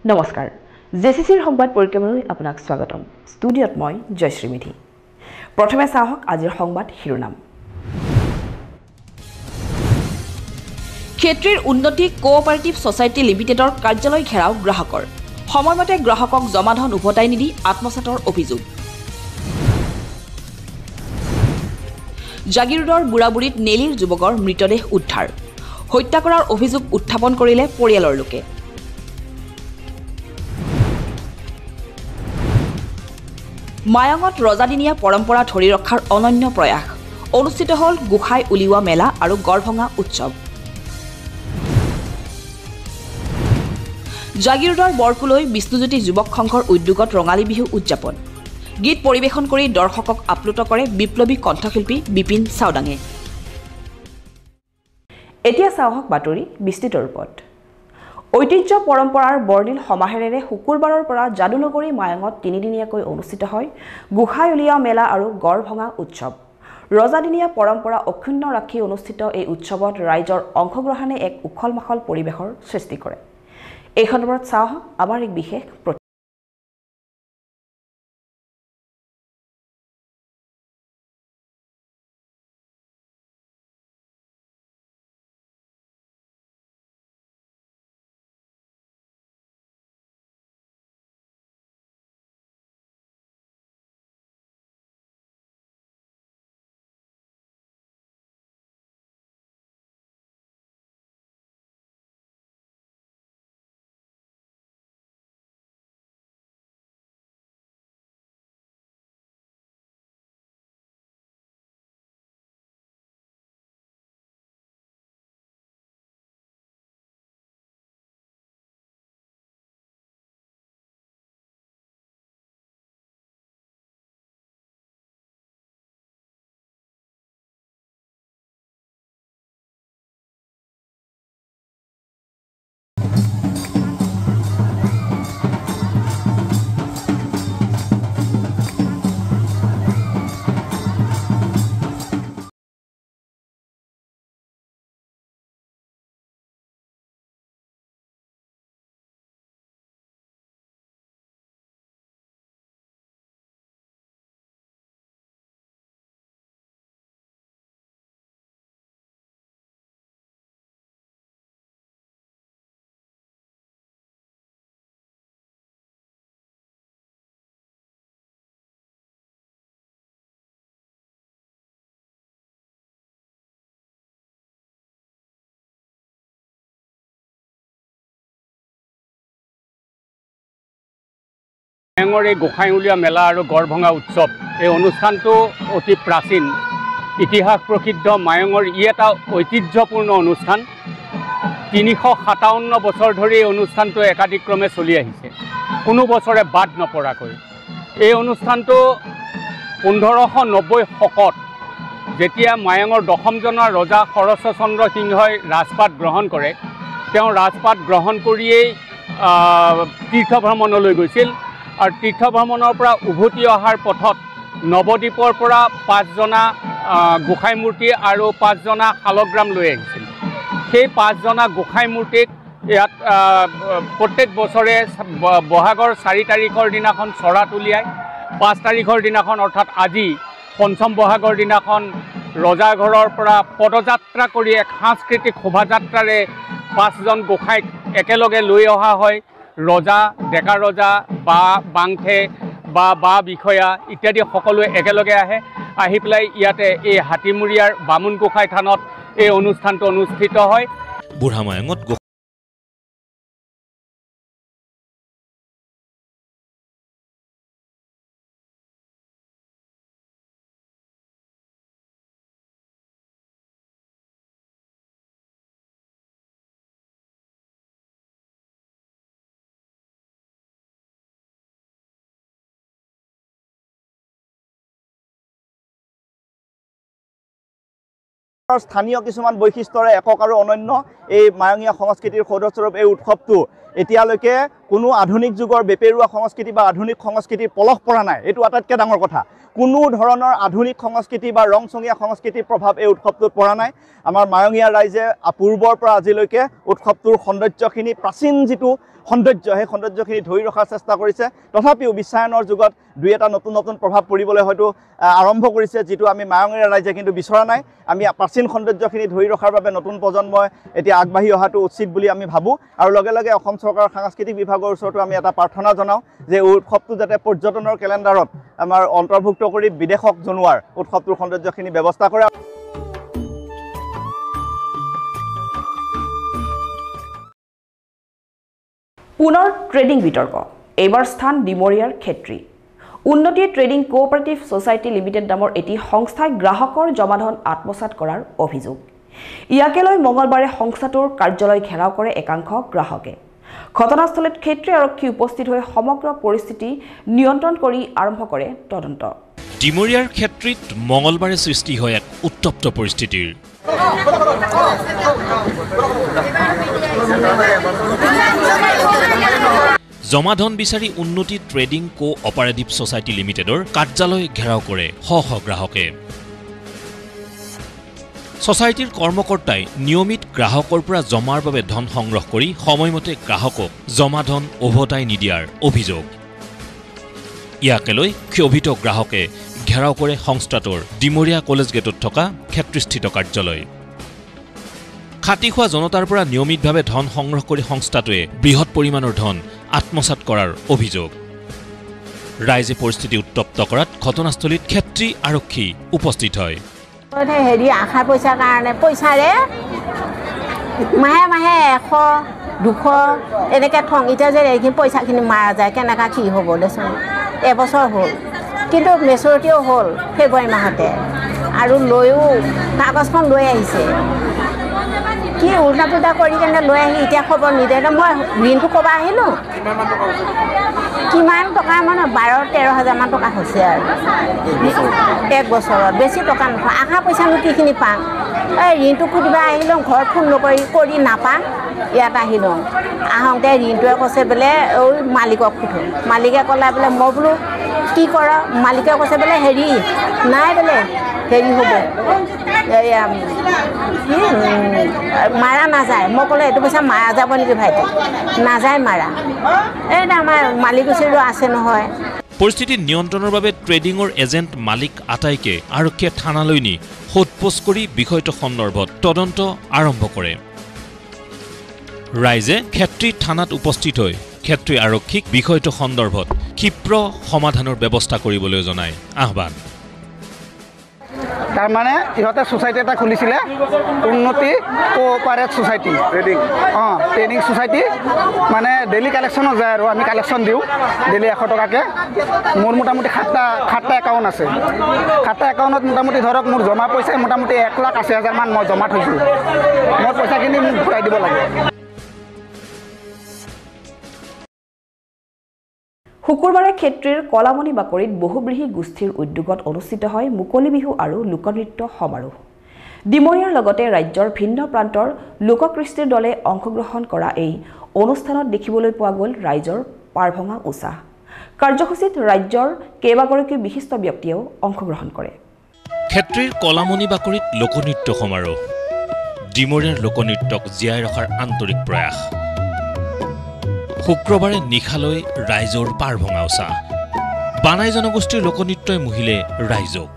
নমস্কাৰ জেচিচিৰ সংবাদ পৰিক্ৰমালৈ আপোনাক স্বাগতম ষ্টুডিঅত মই জয়শ্ৰী মিধি প্ৰথমে চাওক আজিৰ সংবাদ শিৰোনাম ক্ষেত্ৰীৰ উন্নতি কোঅপাৰেটিভ সোসাইটি লিমিটেডৰ কাৰ্যালয় ঘেৰাও গ্ৰাহকৰ সময়মতে গ্ৰাহকক জমাধন উভতাই নিদি আত্মসাতৰ অভিযোগ জাগিৰোডৰ বুঢ়াবুঢ়ীত নেলিৰ যুৱকৰ মৃতদেহ উদ্ধাৰ হত্যা কৰাৰ অভিযোগ উত্থাপন কৰিলে পৰিয়ালৰ লোকে মায়ঙত ৰজাদিনীয়া পৰম্পৰা ধৰি ৰখাৰ অনন্য প্ৰয়াস অনুষ্ঠিত হল গোখাই উলিওৱা মেলা আৰু গড়ভঙা উৎসৱ জাগিৰোডৰ বৰকুলৈ বিষ্ণুজ্যোতি যুৱক সংঘৰ উদ্যোগত ৰঙালী বিহু উদযাপন গীত পৰিৱেশন কৰি দৰ্শকক আপ্লুত কৰে বিপ্লৱী কণ্ঠশিল্পী বিপিন চাওডাঙে এতিয়া চাওক বাতৰি বিস্তৃত ৰূপত ঐতিহ্য পৰম্পৰাৰ বৰ্ণিল সমাহেৰেৰে শুকুৰবাৰৰ পৰা যাদুনগৰী মায়ঙত তিনিদিনীয়াকৈ অনুষ্ঠিত হয় গোখাই উলিওৱা মেলা আৰু গড়ভঙা উৎসৱ ৰজাদিনীয়া পৰম্পৰা অক্ষুণ্ণ ৰাখি অনুষ্ঠিত এই উৎসৱত ৰাইজৰ অংশগ্ৰহণে এক উখল মাখল পৰিৱেশৰ সৃষ্টি কৰে এই সন্দৰ্ভত চাওক আমাৰ এক বিশেষ মায়ঙৰ এই গোসাই উলিওৱা মেলা আৰু গড়ভঙা উৎসৱ এই অনুষ্ঠানটো অতি প্ৰাচীন ইতিহাস প্ৰসিদ্ধ মায়ঙৰ ই এটা ঐতিহ্যপূৰ্ণ অনুষ্ঠান ৩৫৭ বছৰ ধৰি এই অনুষ্ঠানটো একাধিক্ৰমে চলি আহিছে কোনো বছৰে বাদ নপৰাকৈ এই অনুষ্ঠানটো ১৫৯০ শকত যেতিয়া মায়ঙৰ দশমজনৰ ৰজা শৰচন্দ্ৰ সিংহই ৰাজপাট গ্ৰহণ কৰে তেওঁ ৰাজপাট গ্ৰহণ কৰিয়েই তীৰ্থ ভ্ৰমণলৈ গৈছিল আৰু তীৰ্থ ভ্ৰমণৰ পৰা উভতি অহাৰ পথত নৱদ্বীপৰ পৰা ৫জনা গোসাই মূৰ্তি আৰু ৫জনা শালগ্ৰাম লৈ আহিছিল সেই ৫জনা গোসাই মূৰ্তিক ইয়াত প্ৰত্যেক বছৰে বহাগৰ ৪ তাৰিখৰ দিনাখন চৰাত উলিয়ায় ৫ তাৰিখৰ দিনাখন অৰ্থাৎ আজি পঞ্চম বহাগৰ দিনাখন ৰজাঘৰৰ পৰা পদযাত্ৰা কৰি এক সাংস্কৃতিক শোভাযাত্ৰাৰে ৫জন গোসাইক একেলগে লৈ অহা হয় ৰজা ডেকা ৰজা বা বাংখে বা বিষয়া ইত্যাদি সকলোৱে একেলগে আহি পেলাই ইয়াতে এই হাতীমুৰীয়াৰ বামুণ গোসাই থানত এই অনুষ্ঠানটো অনুষ্ঠিত হয় বুঢ়া মায়ঙত স্থানীয় কিছুমান বৈশিষ্ট্যৰে একক আৰু অনন্য এই মায়ঙীয়া সংস্কৃতিৰ সদস্যৰূপ এই উৎসৱটো এতিয়ালৈকে কোনো আধুনিক যুগৰ বেপেৰুৱা সংস্কৃতি বা আধুনিক সংস্কৃতিৰ পলস পৰা নাই এইটো আটাইতকৈ ডাঙৰ কথা কোনো ধৰণৰ আধুনিক সংস্কৃতি বা ৰংচঙীয়া সংস্কৃতিৰ প্ৰভাৱ এই উৎসৱটোত পৰা নাই আমাৰ মায়ঙীয়া ৰাইজে পূৰ্বৰ পৰা আজিলৈকে উৎসৱটোৰ সৌন্দৰ্যখিনি প্ৰাচীন যিটো সৌন্দৰ্য সেই সৌন্দৰ্যখিনি ধৰি ৰখাৰ চেষ্টা কৰিছে তথাপিও বিশ্বায়নৰ যুগত দুই এটা নতুন নতুন প্ৰভাৱ পৰিবলৈ হয়তো আৰম্ভ কৰিছে যিটো আমি মায়ঙীয়া ৰাইজে কিন্তু বিচৰা নাই আমি প্ৰাচীন সৌন্দৰ্যখিনি ধৰি ৰখাৰ বাবে নতুন প্ৰজন্মই এতিয়া আগবাঢ়ি অহাটো উচিত বুলি আমি ভাবোঁ আৰু লগে লগে অসম চৰকাৰৰ সাংস্কৃতিক বিভাগৰ ওচৰতো আমি এটা প্ৰাৰ্থনা জনাওঁ যে উৎসৱটো যাতে পৰ্যটনৰ কেলেণ্ডাৰত আমাৰ অন্তৰ্ভুক্ত কৰি বিদেশক জনোৱাৰ উৎসৱটোৰ সৌন্দৰ্যখিনি ব্যৱস্থা কৰে পুনৰ ট্ৰেডিং বিতৰ্ক এইবাৰ স্থান ডিমৰীয়াৰ ক্ষেত্ৰী উন্নতি ট্ৰেডিং কোঅপাৰেটিভ সোসাইটি লিমিটেড নামৰ এটি সংস্থাই গ্ৰাহকৰ জমাধন আত্মসাৎ কৰাৰ অভিযোগ ইয়াকে লৈ মঙলবাৰে সংস্থাটোৰ কাৰ্যালয় ঘেৰাও কৰে একাংশ গ্ৰাহকে ঘটনাস্থলীত ক্ষেত্ৰী আৰক্ষী উপস্থিত হৈ সমগ্ৰ পৰিস্থিতি নিয়ন্ত্ৰণ কৰি আৰম্ভ কৰে তদন্ত ডিমৰীয়াৰ ক্ষেত্ৰীত মঙলবাৰে সৃষ্টি হয় এক উত্তপ্ত পৰিস্থিতিৰ জমাধন বিচাৰি উন্নতি ট্ৰেডিং কোঅপাৰেটিভ সোসাইটি লিমিটেডৰ কাৰ্যালয় ঘেৰাও কৰে শ শ গ্ৰাহকে সোসাইটিৰ কৰ্মকৰ্তাই নিয়মিত গ্ৰাহকৰ পৰা জমাৰ বাবে ধন সংগ্ৰহ কৰি সময়মতে গ্ৰাহকক জমাধন উভতাই নিদিয়াৰ অভিযোগ ইয়াকে লৈ ক্ষোভিত গ্ৰাহকে ঘেৰাও কৰে সংস্থাটোৰ ডিমৰীয়া কলেজ গেটত থকা ক্ষেত্ৰস্থিত কাৰ্যালয় খাটি খোৱা জনতাৰ পৰা নিয়মিতভাৱে ধন সংগ্ৰহ কৰি সংস্থাটোৱে বৃহৎ পৰিমাণৰ ধন আত্মসাৎ কৰাৰ অভিযোগ ৰাইজে পৰিস্থিতি উত্তপ্ত কৰাত ঘটনাস্থলীত ক্ষেত্ৰী আৰক্ষী উপস্থিত হয় হেৰি আশা পইচাৰ কাৰণে পইচাৰে মাহে মাহে 100 200 এনেকৈ থং এতিয়া যে এইখিনি পইচাখিনি মাৰা যায় কেনেকৈ কি হ'ব দেচোন এবছৰ হ'ল কিন্তু মেচুৰিটিও হ'ল ফেব্ৰুৱাৰী মাহতে আৰু লৈও কাগজখন লৈ আহিছে কি উল্টা পুল্টা কৰি কেনে লৈ আহি এতিয়া খবৰ নিদিয়ে মই ঋণটো ক'ব আহিলোঁ কিমান টকা মানে 12-13 হাজাৰ মান টকা হৈছে আৰু এক বছৰত বেছি টকা নহয় আশা পইচানো কিখিনি পাম এই ঋণটো সুধিব আহিলোঁ ঘৰত ফোন নকৰি কৰি নাপাম ইয়াত আহিলোঁ আহোঁতে ঋণটোৱে কৈছে বোলে ঐ মালিকক সোধো মালিকে ক'লে বোলে মই বোলো কি কৰ মালিকে কৈছে বোলে হেৰি নাই বোলে হেৰি হ'ব মাৰা নাযায় মই ক'লে এইটো পইচা মাৰা যাব নেকি ভাইটি নাযায় মাৰা এই আমাৰ মালিক ওচৰত আছে নহয় পৰিস্থিতি নিয়ন্ত্ৰণৰ বাবে ট্ৰেডিঙৰ এজেণ্ট মালিক আটাইকে আৰক্ষীয়ে থানালৈ নি সোধপোছ কৰি বিষয়টো সন্দৰ্ভত তদন্ত আৰম্ভ কৰে ৰাইজে ক্ষেত্ৰী থানাত উপস্থিত হৈ ক্ষেত্ৰী আৰক্ষীক বিষয়টো সন্দৰ্ভত ক্ষীপ্ৰ সমাধানৰ ব্যৱস্থা কৰিবলৈ জনায় আহ্বান তাৰমানে ইহঁতে সোসাইটি এটা খুলিছিলে উন্নতি কোঅপাৰেটিভ সোসাইটি ট্ৰেডিং সোসাইটি মানে ডেইলি কালেকশ্যনত যায় আৰু আমি কালেকশ্যন দিওঁ ডেইলি 100 টকাকৈ মোৰ মোটামুটি সাতটা একাউণ্ট আছে সাতটা একাউণ্টত মোটামুটি ধৰক মোৰ জমা পইচাই মোটামুটি 1,80,000 মান মই জমা থৈছোঁ মোৰ পইচাখিনি মোক ঘূৰাই দিব লাগে শুকুৰবাৰে ক্ষেত্ৰীৰ কলামণি বাকৰিত বহুব্ৰীহী গোষ্ঠীৰ উদ্যোগত অনুষ্ঠিত হয় মুকলি বিহু আৰু লোকনৃত্য সমাৰোহ ডিমৰীয়াৰ লগতে ৰাজ্যৰ ভিন্ন প্ৰান্তৰ লোককৃষ্টিৰ দলে অংশগ্ৰহণ কৰা এই অনুষ্ঠানত দেখিবলৈ পোৱা গ'ল ৰাইজৰ পাৰভঙা উৎসাহ কাৰ্যসূচীত ৰাজ্যৰ কেইবাগৰাকী বিশিষ্ট ব্যক্তিয়েও অংশগ্ৰহণ কৰে ক্ষেত্ৰীৰ কলামণি বাকৰিত লোকনৃত্য সমাৰোহ ডিমৰীয়াৰ লোকনৃত্যক জীয়াই ৰখাৰ আন্তৰিক প্ৰয়াস শুক্ৰবাৰে নিশালৈ ৰাইজৰ পাৰভঙা উৎসাহ বানাই জনগোষ্ঠীৰ লোকনৃত্যই মুহিলে ৰাইজক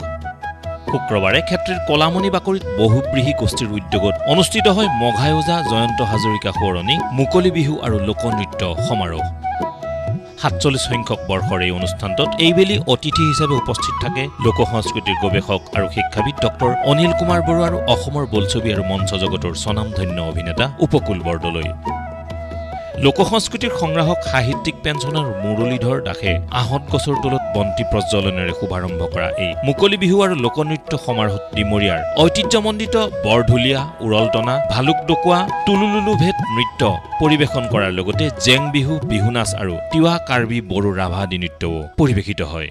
শুক্ৰবাৰে ক্ষেত্ৰীৰ কলামণি বাকৰিত বহুব্ৰীহী গোষ্ঠীৰ উদ্যোগত অনুষ্ঠিত হয় মঘাই ওজা জয়ন্ত হাজৰিকা সোঁৱৰণী মুকলি বিহু আৰু লোকনৃত্য সমাৰোহ ৪৭ সংখ্যক বৰ্ষৰ এই অনুষ্ঠানটোত এইবেলি অতিথি হিচাপে উপস্থিত থাকে লোক সংস্কৃতিৰ গৱেষক আৰু শিক্ষাবিদ ডক্টৰ অনিল কুমাৰ বৰুৱা আৰু অসমৰ বোলছবি আৰু মঞ্চ জগতৰ স্বনামধন্য অভিনেতা উপকূল বৰদলৈ লোকসংস্কৃতিৰ সংগ্ৰাহক সাহিত্যিক পেঞ্চনাৰ মুৰলীধৰ দাসে আহত গছৰ তলত বন্তি প্ৰজ্বলনেৰে শুভাৰম্ভ কৰা এই মুকলি বিহু আৰু লোকনৃত্য সমাৰোহত ডিমৰীয়াৰ ঐতিহ্যমণ্ডিত বৰঢুলীয়া উৰলটনা ভালুক ডকুৱা টুলুলুলু ভেট নৃত্য পৰিৱেশন কৰাৰ লগতে জেং বিহু বিহু নাচ আৰু তিৱা কাৰ্বি বড়ো ৰাভা আদি নৃত্যও পৰিৱেশিত হয়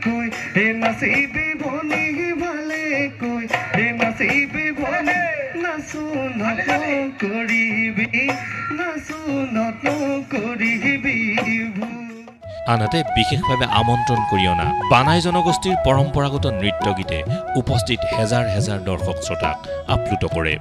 কৈ হে নাচিবি ভনী ভালে কৈ হে নাচিবি ভনী নাচো নাটো কৰিবি নাচো নাটো কৰিবি আনহাতে বিশেষভাৱে আমন্ত্ৰণ কৰি অনা বানাই জনগোষ্ঠীৰ পৰম্পৰাগত নৃত্য গীতে উপস্থিত হেজাৰ হেজাৰ দৰ্শক শ্ৰোতাক আপ্লুত কৰে।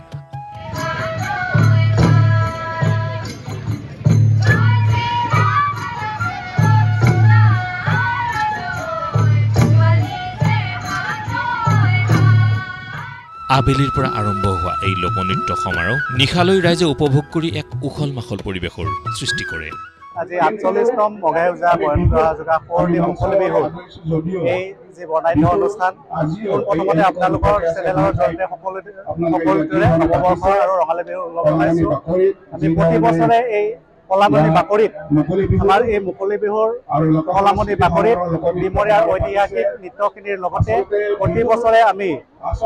আবেলিৰ পৰা আৰম্ভ হোৱা এই লোকনৃত্য সমাৰোহ নিশালৈ ৰাইজে উপভোগ কৰি এক উখল মাখল পৰিৱেশৰ সৃষ্টি কৰে। আজি ৪৮তম মঘাই ওজা বয়ন্ত যোগা পুৰণি মুকলি বিহু এই যি বৰ্ণাঢ্য অনুষ্ঠান প্ৰথমতে আপোনালোকৰ চেনেলৰ জৰিয়তে সকলোৰে নৱবৰ্ষ আৰু ৰঙালী বিহু উদযাপন কৰিছোঁ। আমি প্ৰতি বছৰে এই কলামণি বাকৰিত আমাৰ এই মুকলি বিহুৰ কলামণি বাকৰিত ডিমৰীয়াৰ ঐতিহাসিক নৃত্যখিনিৰ লগতে প্ৰতি বছৰে আমি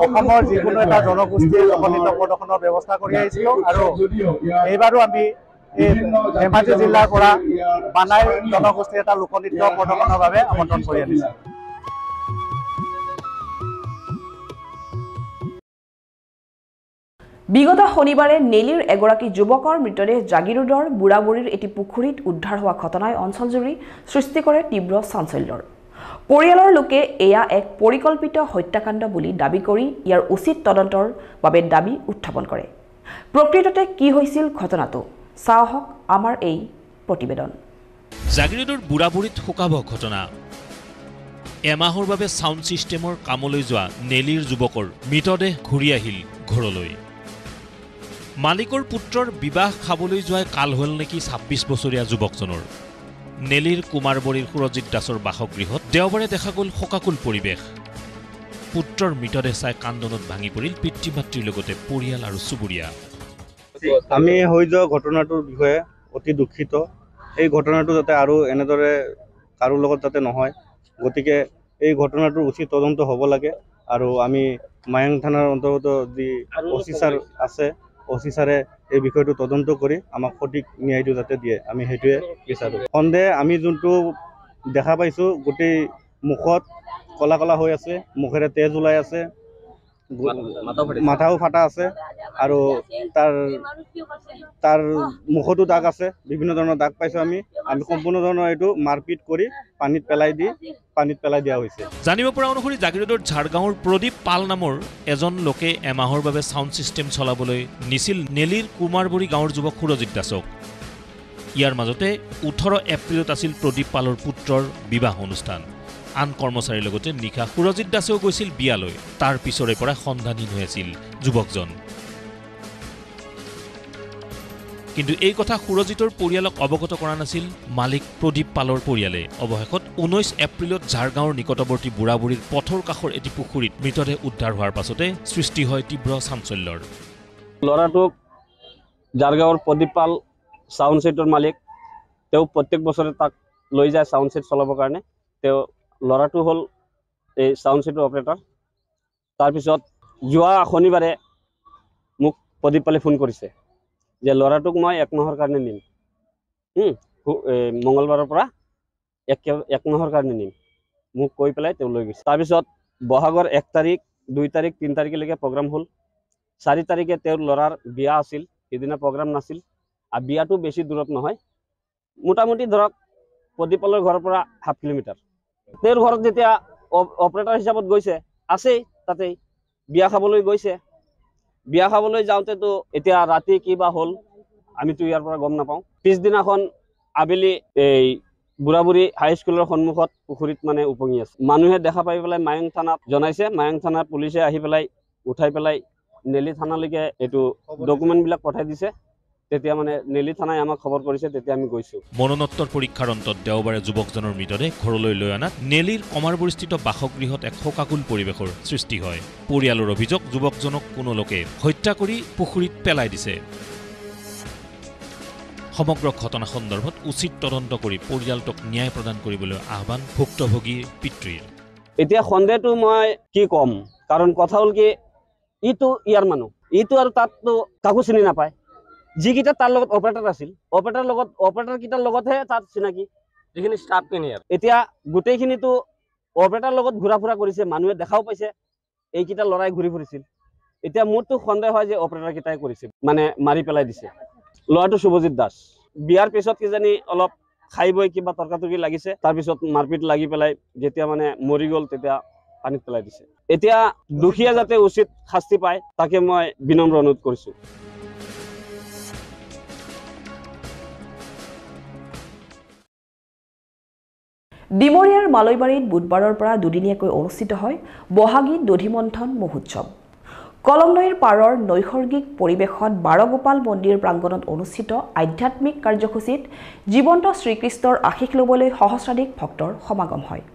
অসমৰ যিকোনো এটা জনগোষ্ঠীৰ লোকনৃত্য প্ৰদৰ্শনৰ ব্যৱস্থা কৰি আহিছিলোঁ আৰু এইবাৰো আমি এই ধেমাজি জিলাৰ পৰা বানাই জনগোষ্ঠীৰ এটা লোকনৃত্য প্ৰদৰ্শনৰ বাবে আমন্ত্ৰণ কৰি আনিছোঁ। বিগত শনিবাৰে নেলিৰ এগৰাকী যুৱকৰ মৃতদেহ জাগিৰোডৰ বুঢ়াবুঢ়ীৰ এটি পুখুৰীত উদ্ধাৰ হোৱা ঘটনাই অঞ্চলজুৰি সৃষ্টি কৰে তীব্ৰ চাঞ্চল্যৰ। পৰিয়ালৰ লোকে এয়া এক পৰিকল্পিত হত্যাকাণ্ড বুলি দাবী কৰি ইয়াৰ উচিত তদন্তৰ বাবে দাবী উত্থাপন কৰে। প্ৰকৃততে কি হৈছিল ঘটনাটো চাওক আমাৰ এই প্ৰতিবেদন। জাগিৰোডৰ বুঢ়াবুঢ়ীত শোকাবহ ঘটনা। এমাহৰ বাবে সাউণ্ড ছিষ্টেমৰ কামলৈ যোৱা নেলিৰ যুৱকৰ মৃতদেহ ঘূৰি আহিল ঘৰলৈ। মালিকৰ পুত্ৰৰ বিবাহ খাবলৈ যোৱাই কাল হ'ল নেকি ২৬ বছৰীয়া যুৱকজনৰ। নেলিৰ কুমাৰবৰীৰ সুৰজিৎ দাসৰ বাসগৃহত দেওবাৰে দেখা গ'ল শোকাকুল পৰিৱেশ। পুত্ৰৰ মৃতদেহ চাই কান্দনত ভাঙি পৰিল পিতৃ মাতৃৰ লগতে পৰিয়াল আৰু চুবুৰীয়া। আমি হৈ যোৱা ঘটনাটোৰ বিষয়ে অতি দুখিত। এই ঘটনাটো যাতে আৰু এনেদৰে কাৰো লগত যাতে নহয়, গতিকে এই ঘটনাটোৰ উচিত তদন্ত হ'ব লাগে। আৰু আমি মায়ং থানাৰ অন্তৰ্গত যি অচি ছাৰ আছে, অচি ছাৰে এই বিষয়টো তদন্ত কৰি আমাক সঠিক ন্যায়টো যাতে দিয়ে, আমি সেইটোৱে বিচাৰোঁ। সন্দেহ আমি যোনটো দেখা পাইছোঁ, গোটেই মুখত কলা কলা হৈ আছে, মুখেৰে তেজ ওলাই আছে, মাথাও ফাটা আছে আৰু তাৰ মুখতো দাগ আছে, বিভিন্ন ধৰণৰ দাগ পাইছোঁ। আমি সম্পূৰ্ণ ধৰণৰ এইটো মাৰপিট কৰি পানীত পেলাই দিয়া হৈছে। জানিব পৰা অনুসৰি জাগিৰোডৰ ঝাৰগাঁৱৰ প্ৰদীপ পাল নামৰ এজন লোকে এমাহৰ বাবে সাউণ্ড ছিষ্টেম চলাবলৈ নিছিল নেলিৰ কুমাৰবৰী গাঁৱৰ যুৱক সুৰজিৎ দাসক। ইয়াৰ মাজতে ১৮ এপ্ৰিলত আছিল প্ৰদীপ পালৰ পুত্ৰৰ বিবাহ অনুষ্ঠান। আন কৰ্মচাৰীৰ লগতে নিশা সুৰজিৎ দাসেও গৈছিল বিয়ালৈ। তাৰ পিছৰে পৰা সন্ধানহীন হৈ আছিল যুৱকজন। কিন্তু এই কথা সুৰজিতৰ পৰিয়ালক অৱগত কৰা নাছিল মালিক প্ৰদীপ পালৰ পৰিয়ালে। অৱশেষত ১৯ এপ্ৰিলত ঝাৰগাঁৱৰ নিকটৱৰ্তী বুঢ়াবুঢ়ীৰ পথৰ কাষৰ এটি পুখুৰীত মৃতদেহ উদ্ধাৰ হোৱাৰ পাছতে সৃষ্টি হয় তীব্ৰ চাঞ্চল্যৰ। ল'ৰাটোক ঝাৰগাঁৱৰ প্ৰদীপ পাল চাউণ্ড ছেটৰ মালিক, তেওঁ প্ৰত্যেক বছৰে তাক লৈ যায় চাউণ্ড ছেট চলাবৰ কাৰণে। তেওঁ ল'ৰাটো হ'ল এই চাউণ্ড ছেটৰ অপাৰেটৰ। তাৰপিছত যোৱা শনিবাৰে মোক প্ৰদীপ পালে ফোন কৰিছে যে ল'ৰাটোক মই ১ মাহৰ কাৰণে নিম, মঙলবাৰৰ পৰা এক মাহৰ কাৰণে নিম, মোক কৈ পেলাই তেওঁ লৈ গৈছে। তাৰপিছত বহাগৰ ১ তাৰিখ, ২ তাৰিখ, ৩ তাৰিখলৈকে প্ৰগ্ৰাম হ'ল। ৪ তাৰিখে তেওঁৰ ল'ৰাৰ বিয়া আছিল, সেইদিনা প্ৰগ্ৰাম নাছিল। আৰু বিয়াটো বেছি দূৰত নহয়, মোটামুটি ধৰক প্ৰদীপ পালৰ ঘৰৰ পৰা ০.৫ কিলোমিটাৰ। তেওঁৰ ঘৰত যেতিয়া অপাৰেটৰ হিচাপত গৈছে, আছেই তাতেই, বিয়া খাবলৈ গৈছে। বিয়া খাবলৈ যাওঁতেতো এতিয়া ৰাতি কিবা হ'ল আমিতো ইয়াৰ পৰা গম নাপাওঁ। পিছদিনাখন আবেলি এই বুঢ়াবুঢ়ী হাইস্কুলৰ সন্মুখত পুখুৰীত মানে উপঙি আছে। মানুহে দেখা পাই পেলাই মায়ং থানাত জনাইছে। মায়ং থানাৰ পুলিচে আহি পেলাই উঠাই পেলাই নেলি থানালৈকে এইটো ডকুমেণ্টবিলাক পঠাই দিছে। তেতিয়া মানে নেলি থানাই আমাক খবৰ কৰিছে, তেতিয়া আমি গৈছোঁ। মৰণোত্তৰ পৰীক্ষাৰ অন্তত দেওবাৰে যুৱকজনৰ মৃতদেহ ঘৰলৈ লৈ অনাত নেলিৰ কমাৰবৰীস্থিত বাসগৃহত এক শোকাকুল পৰিৱেশৰ সৃষ্টি হয়। পৰিয়ালৰ অভিযোগ, যুৱকজনক কোনো লোকে হত্যা কৰি পুখুৰীত পেলাই দিছে। সমগ্ৰ ঘটনা সন্দৰ্ভত উচিত তদন্ত কৰি পৰিয়ালটোক ন্যায় প্ৰদান কৰিবলৈ আহ্বান ভুক্তভোগীৰ পিতৃৰ। এতিয়া সন্দেহটো মই কি ক'ম, কাৰণ কথা হ'ল কি, ইটো ইয়াৰ মানুহ, ইটো আৰু তাততো কাকো চিনি নাপায়। যিকেইটা তাৰ লগত অপাৰেটৰ আছিল, অপাৰেটৰকেইটাৰ লগতহে তাৰ চিনাকি, যিখিনি ষ্টাফখিনি। এতিয়া গোটেইখিনিতো অপাৰেটাৰ লগত ঘূৰা ফুৰা কৰিছে, মানুহে দেখাও পাইছে এইকেইটা ল'ৰাই ঘূৰি ফুৰিছিল। এতিয়া মোৰতো সন্দেহ হয় যে অপাৰেটাৰ কেইটাই কৰিছে, মানে মাৰি পেলাই দিছে। ল'ৰাটো শুভজিৎ দাস বিয়াৰ পিছত কিজানি অলপ খাই বৈ কিবা তৰ্কাতৰ্কি লাগিছে, তাৰপিছত মাৰপিট লাগি পেলাই যেতিয়া মানে মৰি গ'ল তেতিয়া পানীত পেলাই দিছে। এতিয়া দুখীয়া যাতে উচিত শাস্তি পায় তাকে মই বিনম্ৰ অনুৰোধ কৰিছোঁ। ডিমৰীয়াৰ মালৈবাৰীত বুধবাৰৰ পৰা দুদিনীয়াকৈ অনুষ্ঠিত হয় বহাগী দধিমন্থন মহোৎসৱ। কলম নৈৰ পাৰৰ নৈসৰ্গিক পৰিৱেশত বাৰগোপাল মন্দিৰ প্ৰাংগণত অনুষ্ঠিত আধ্যাত্মিক কাৰ্যসূচীত জীৱন্ত শ্ৰীকৃষ্ণৰ আশীষ ল'বলৈ সহস্ৰাধিক ভক্তৰ সমাগম হয়।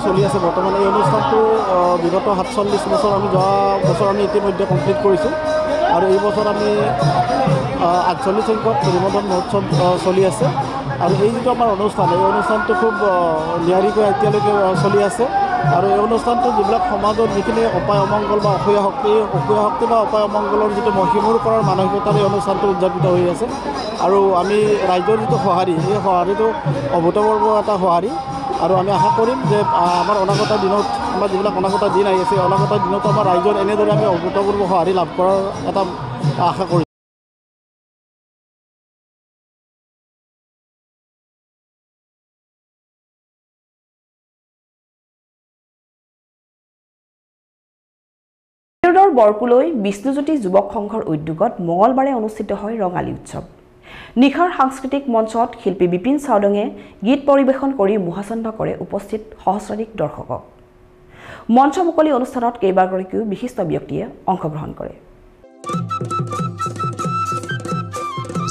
চলি আছে বৰ্তমান। এই অনুষ্ঠানটো বিগত 47 বছৰ আমি যোৱা বছৰ আমি ইতিমধ্যে কমপ্লিট কৰিছোঁ আৰু এই বছৰ আমি 48 সংখ্যক দধিমন্থন মহোৎসৱ চলি আছে। আৰু এই যিটো আমাৰ অনুষ্ঠান, এই অনুষ্ঠানটো খুব নিয়াৰিকৈ এতিয়ালৈকে চলি আছে। আৰু এই অনুষ্ঠানটো যিবিলাক সমাজত যিখিনি অপায় অমংগল বা অসূয়া শক্তি বা অপায় অমংগলৰ যিটো মহিমূৰ কৰাৰ মানসিকতাৰ এই অনুষ্ঠানটো উদযাপিত হৈ আছে। আৰু আমি ৰাইজৰ যিটো সঁহাৰি, এই সঁহাৰিটো অভূতপূৰ্ব এটা সঁহাৰি। আৰু আমি আশা কৰিম যে আমাৰ অনাগত দিনত, আমাৰ যিবিলাক অনাগত দিন আহি আছে, অনাগত দিনতো আমাৰ ৰাইজৰ এনেদৰে আমি অভূতপূৰ্ব সঁহাৰি লাভ কৰাৰ এটা আশা কৰিম। বৰকুলৈ বিষ্ণুজ্যোতি যুৱক সংঘৰ উদ্যোগত মঙলবাৰে অনুষ্ঠিত হয় ৰঙালী উৎসৱ। নিশাৰ সাংস্কৃতিক মঞ্চত শিল্পী বিপিন চাওডঙে গীত পৰিৱেশন কৰি মোহাচন্দ কৰে উপস্থিত সহস্ৰাধিক দৰ্শকক। মঞ্চ মুকলি অনুষ্ঠানত কেইবাগৰাকীও বিশিষ্ট ব্যক্তিয়ে অংশগ্ৰহণ কৰে।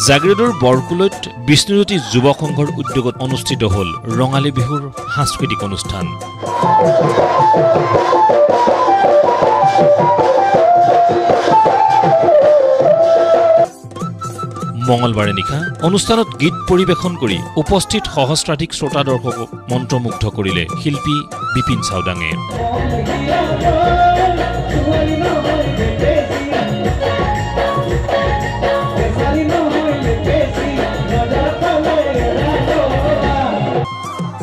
জাগিৰোডৰ বৰকুলৈত বিষ্ণুজ্যোতি যুৱক সংঘৰ উদ্যোগত অনুষ্ঠিত হ'ল ৰঙালী বিহুৰ সাংস্কৃতিক অনুষ্ঠান। মঙলবাৰে নিশা অনুষ্ঠানত গীত পৰিৱেশন কৰি উপস্থিত সহস্ৰাধিক শ্ৰোতা দৰ্শকক মন্ত্ৰমুগ্ধ কৰিলে শিল্পী বিপিন চাওডাঙে।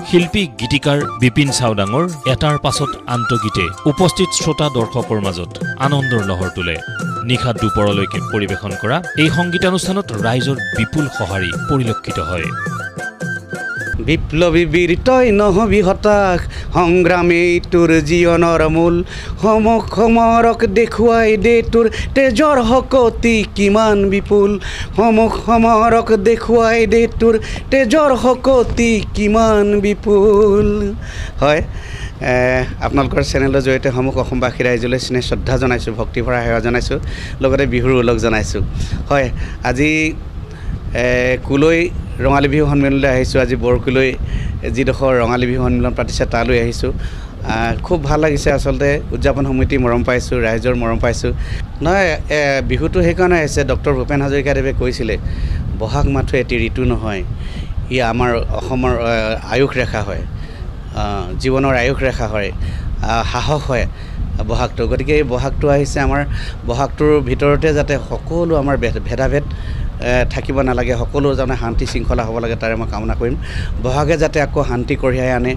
শিল্পী গীতিকাৰ বিপিন চাওডাঙৰ এটাৰ পাছত আনটো গীতে উপস্থিত শ্ৰোতা দৰ্শকৰ মাজত আনন্দৰ লহৰ তোলে। নিশা দুপৰলৈকে পৰিৱেশন কৰা এই সংগীতানুষ্ঠানত ৰাইজৰ বিপুল সঁহাৰি পৰিলক্ষিত হয়। বিপ্লৱী বীৰ তই নহবি হতাশ সংগ্ৰামেই তোৰ জীৱনৰ মূল সমৰক দেখুৱাই দে তোৰ তেজৰ শকতি কিমান বিপুল সমৰক দেখুৱাই দে তোৰ তেজৰ শকতি কিমান বিপুল হয় আপোনালোকৰ চেনেলৰ জৰিয়তে সমগ্ৰ অসমবাসী ৰাইজলৈ স্নেহ শ্ৰদ্ধা জনাইছোঁ ভক্তিভৰা সেৱা জনাইছোঁ লগতে বিহুৰ ওলগ জনাইছোঁ হয় আজি কুলৈ ৰঙালী বিহু সন্মিলনলৈ আহিছোঁ আজি বৰকুলৈ যিডোখৰ ৰঙালী বিহু সন্মিলন পাতিছে তালৈ আহিছোঁ খুব ভাল লাগিছে আচলতে উদযাপন সমিতি মৰম পাইছোঁ ৰাইজৰ মৰম পাইছোঁ নহয় বিহুটো সেইকাৰণে আহিছে ডক্টৰ ভূপেন হাজৰিকাদেৱে কৈছিলে বহাগ মাথো এটি ঋতু নহয় ই আমাৰ অসমৰ আয়ুস ৰেখা হয় জীৱনৰ আয়ুস ৰেখা হয় সাহস হয় বহাগটো গতিকে এই বহাগটো আহিছে আমাৰ বহাগটোৰ ভিতৰতে যাতে সকলো আমাৰ ভেদাভেদ থাকিব নালাগে সকলো যাতে শান্তি শৃংখলা হ'ব লাগে তাৰে মই কামনা কৰিম বহাগে যাতে আকৌ শান্তি কঢ়িয়াই আনে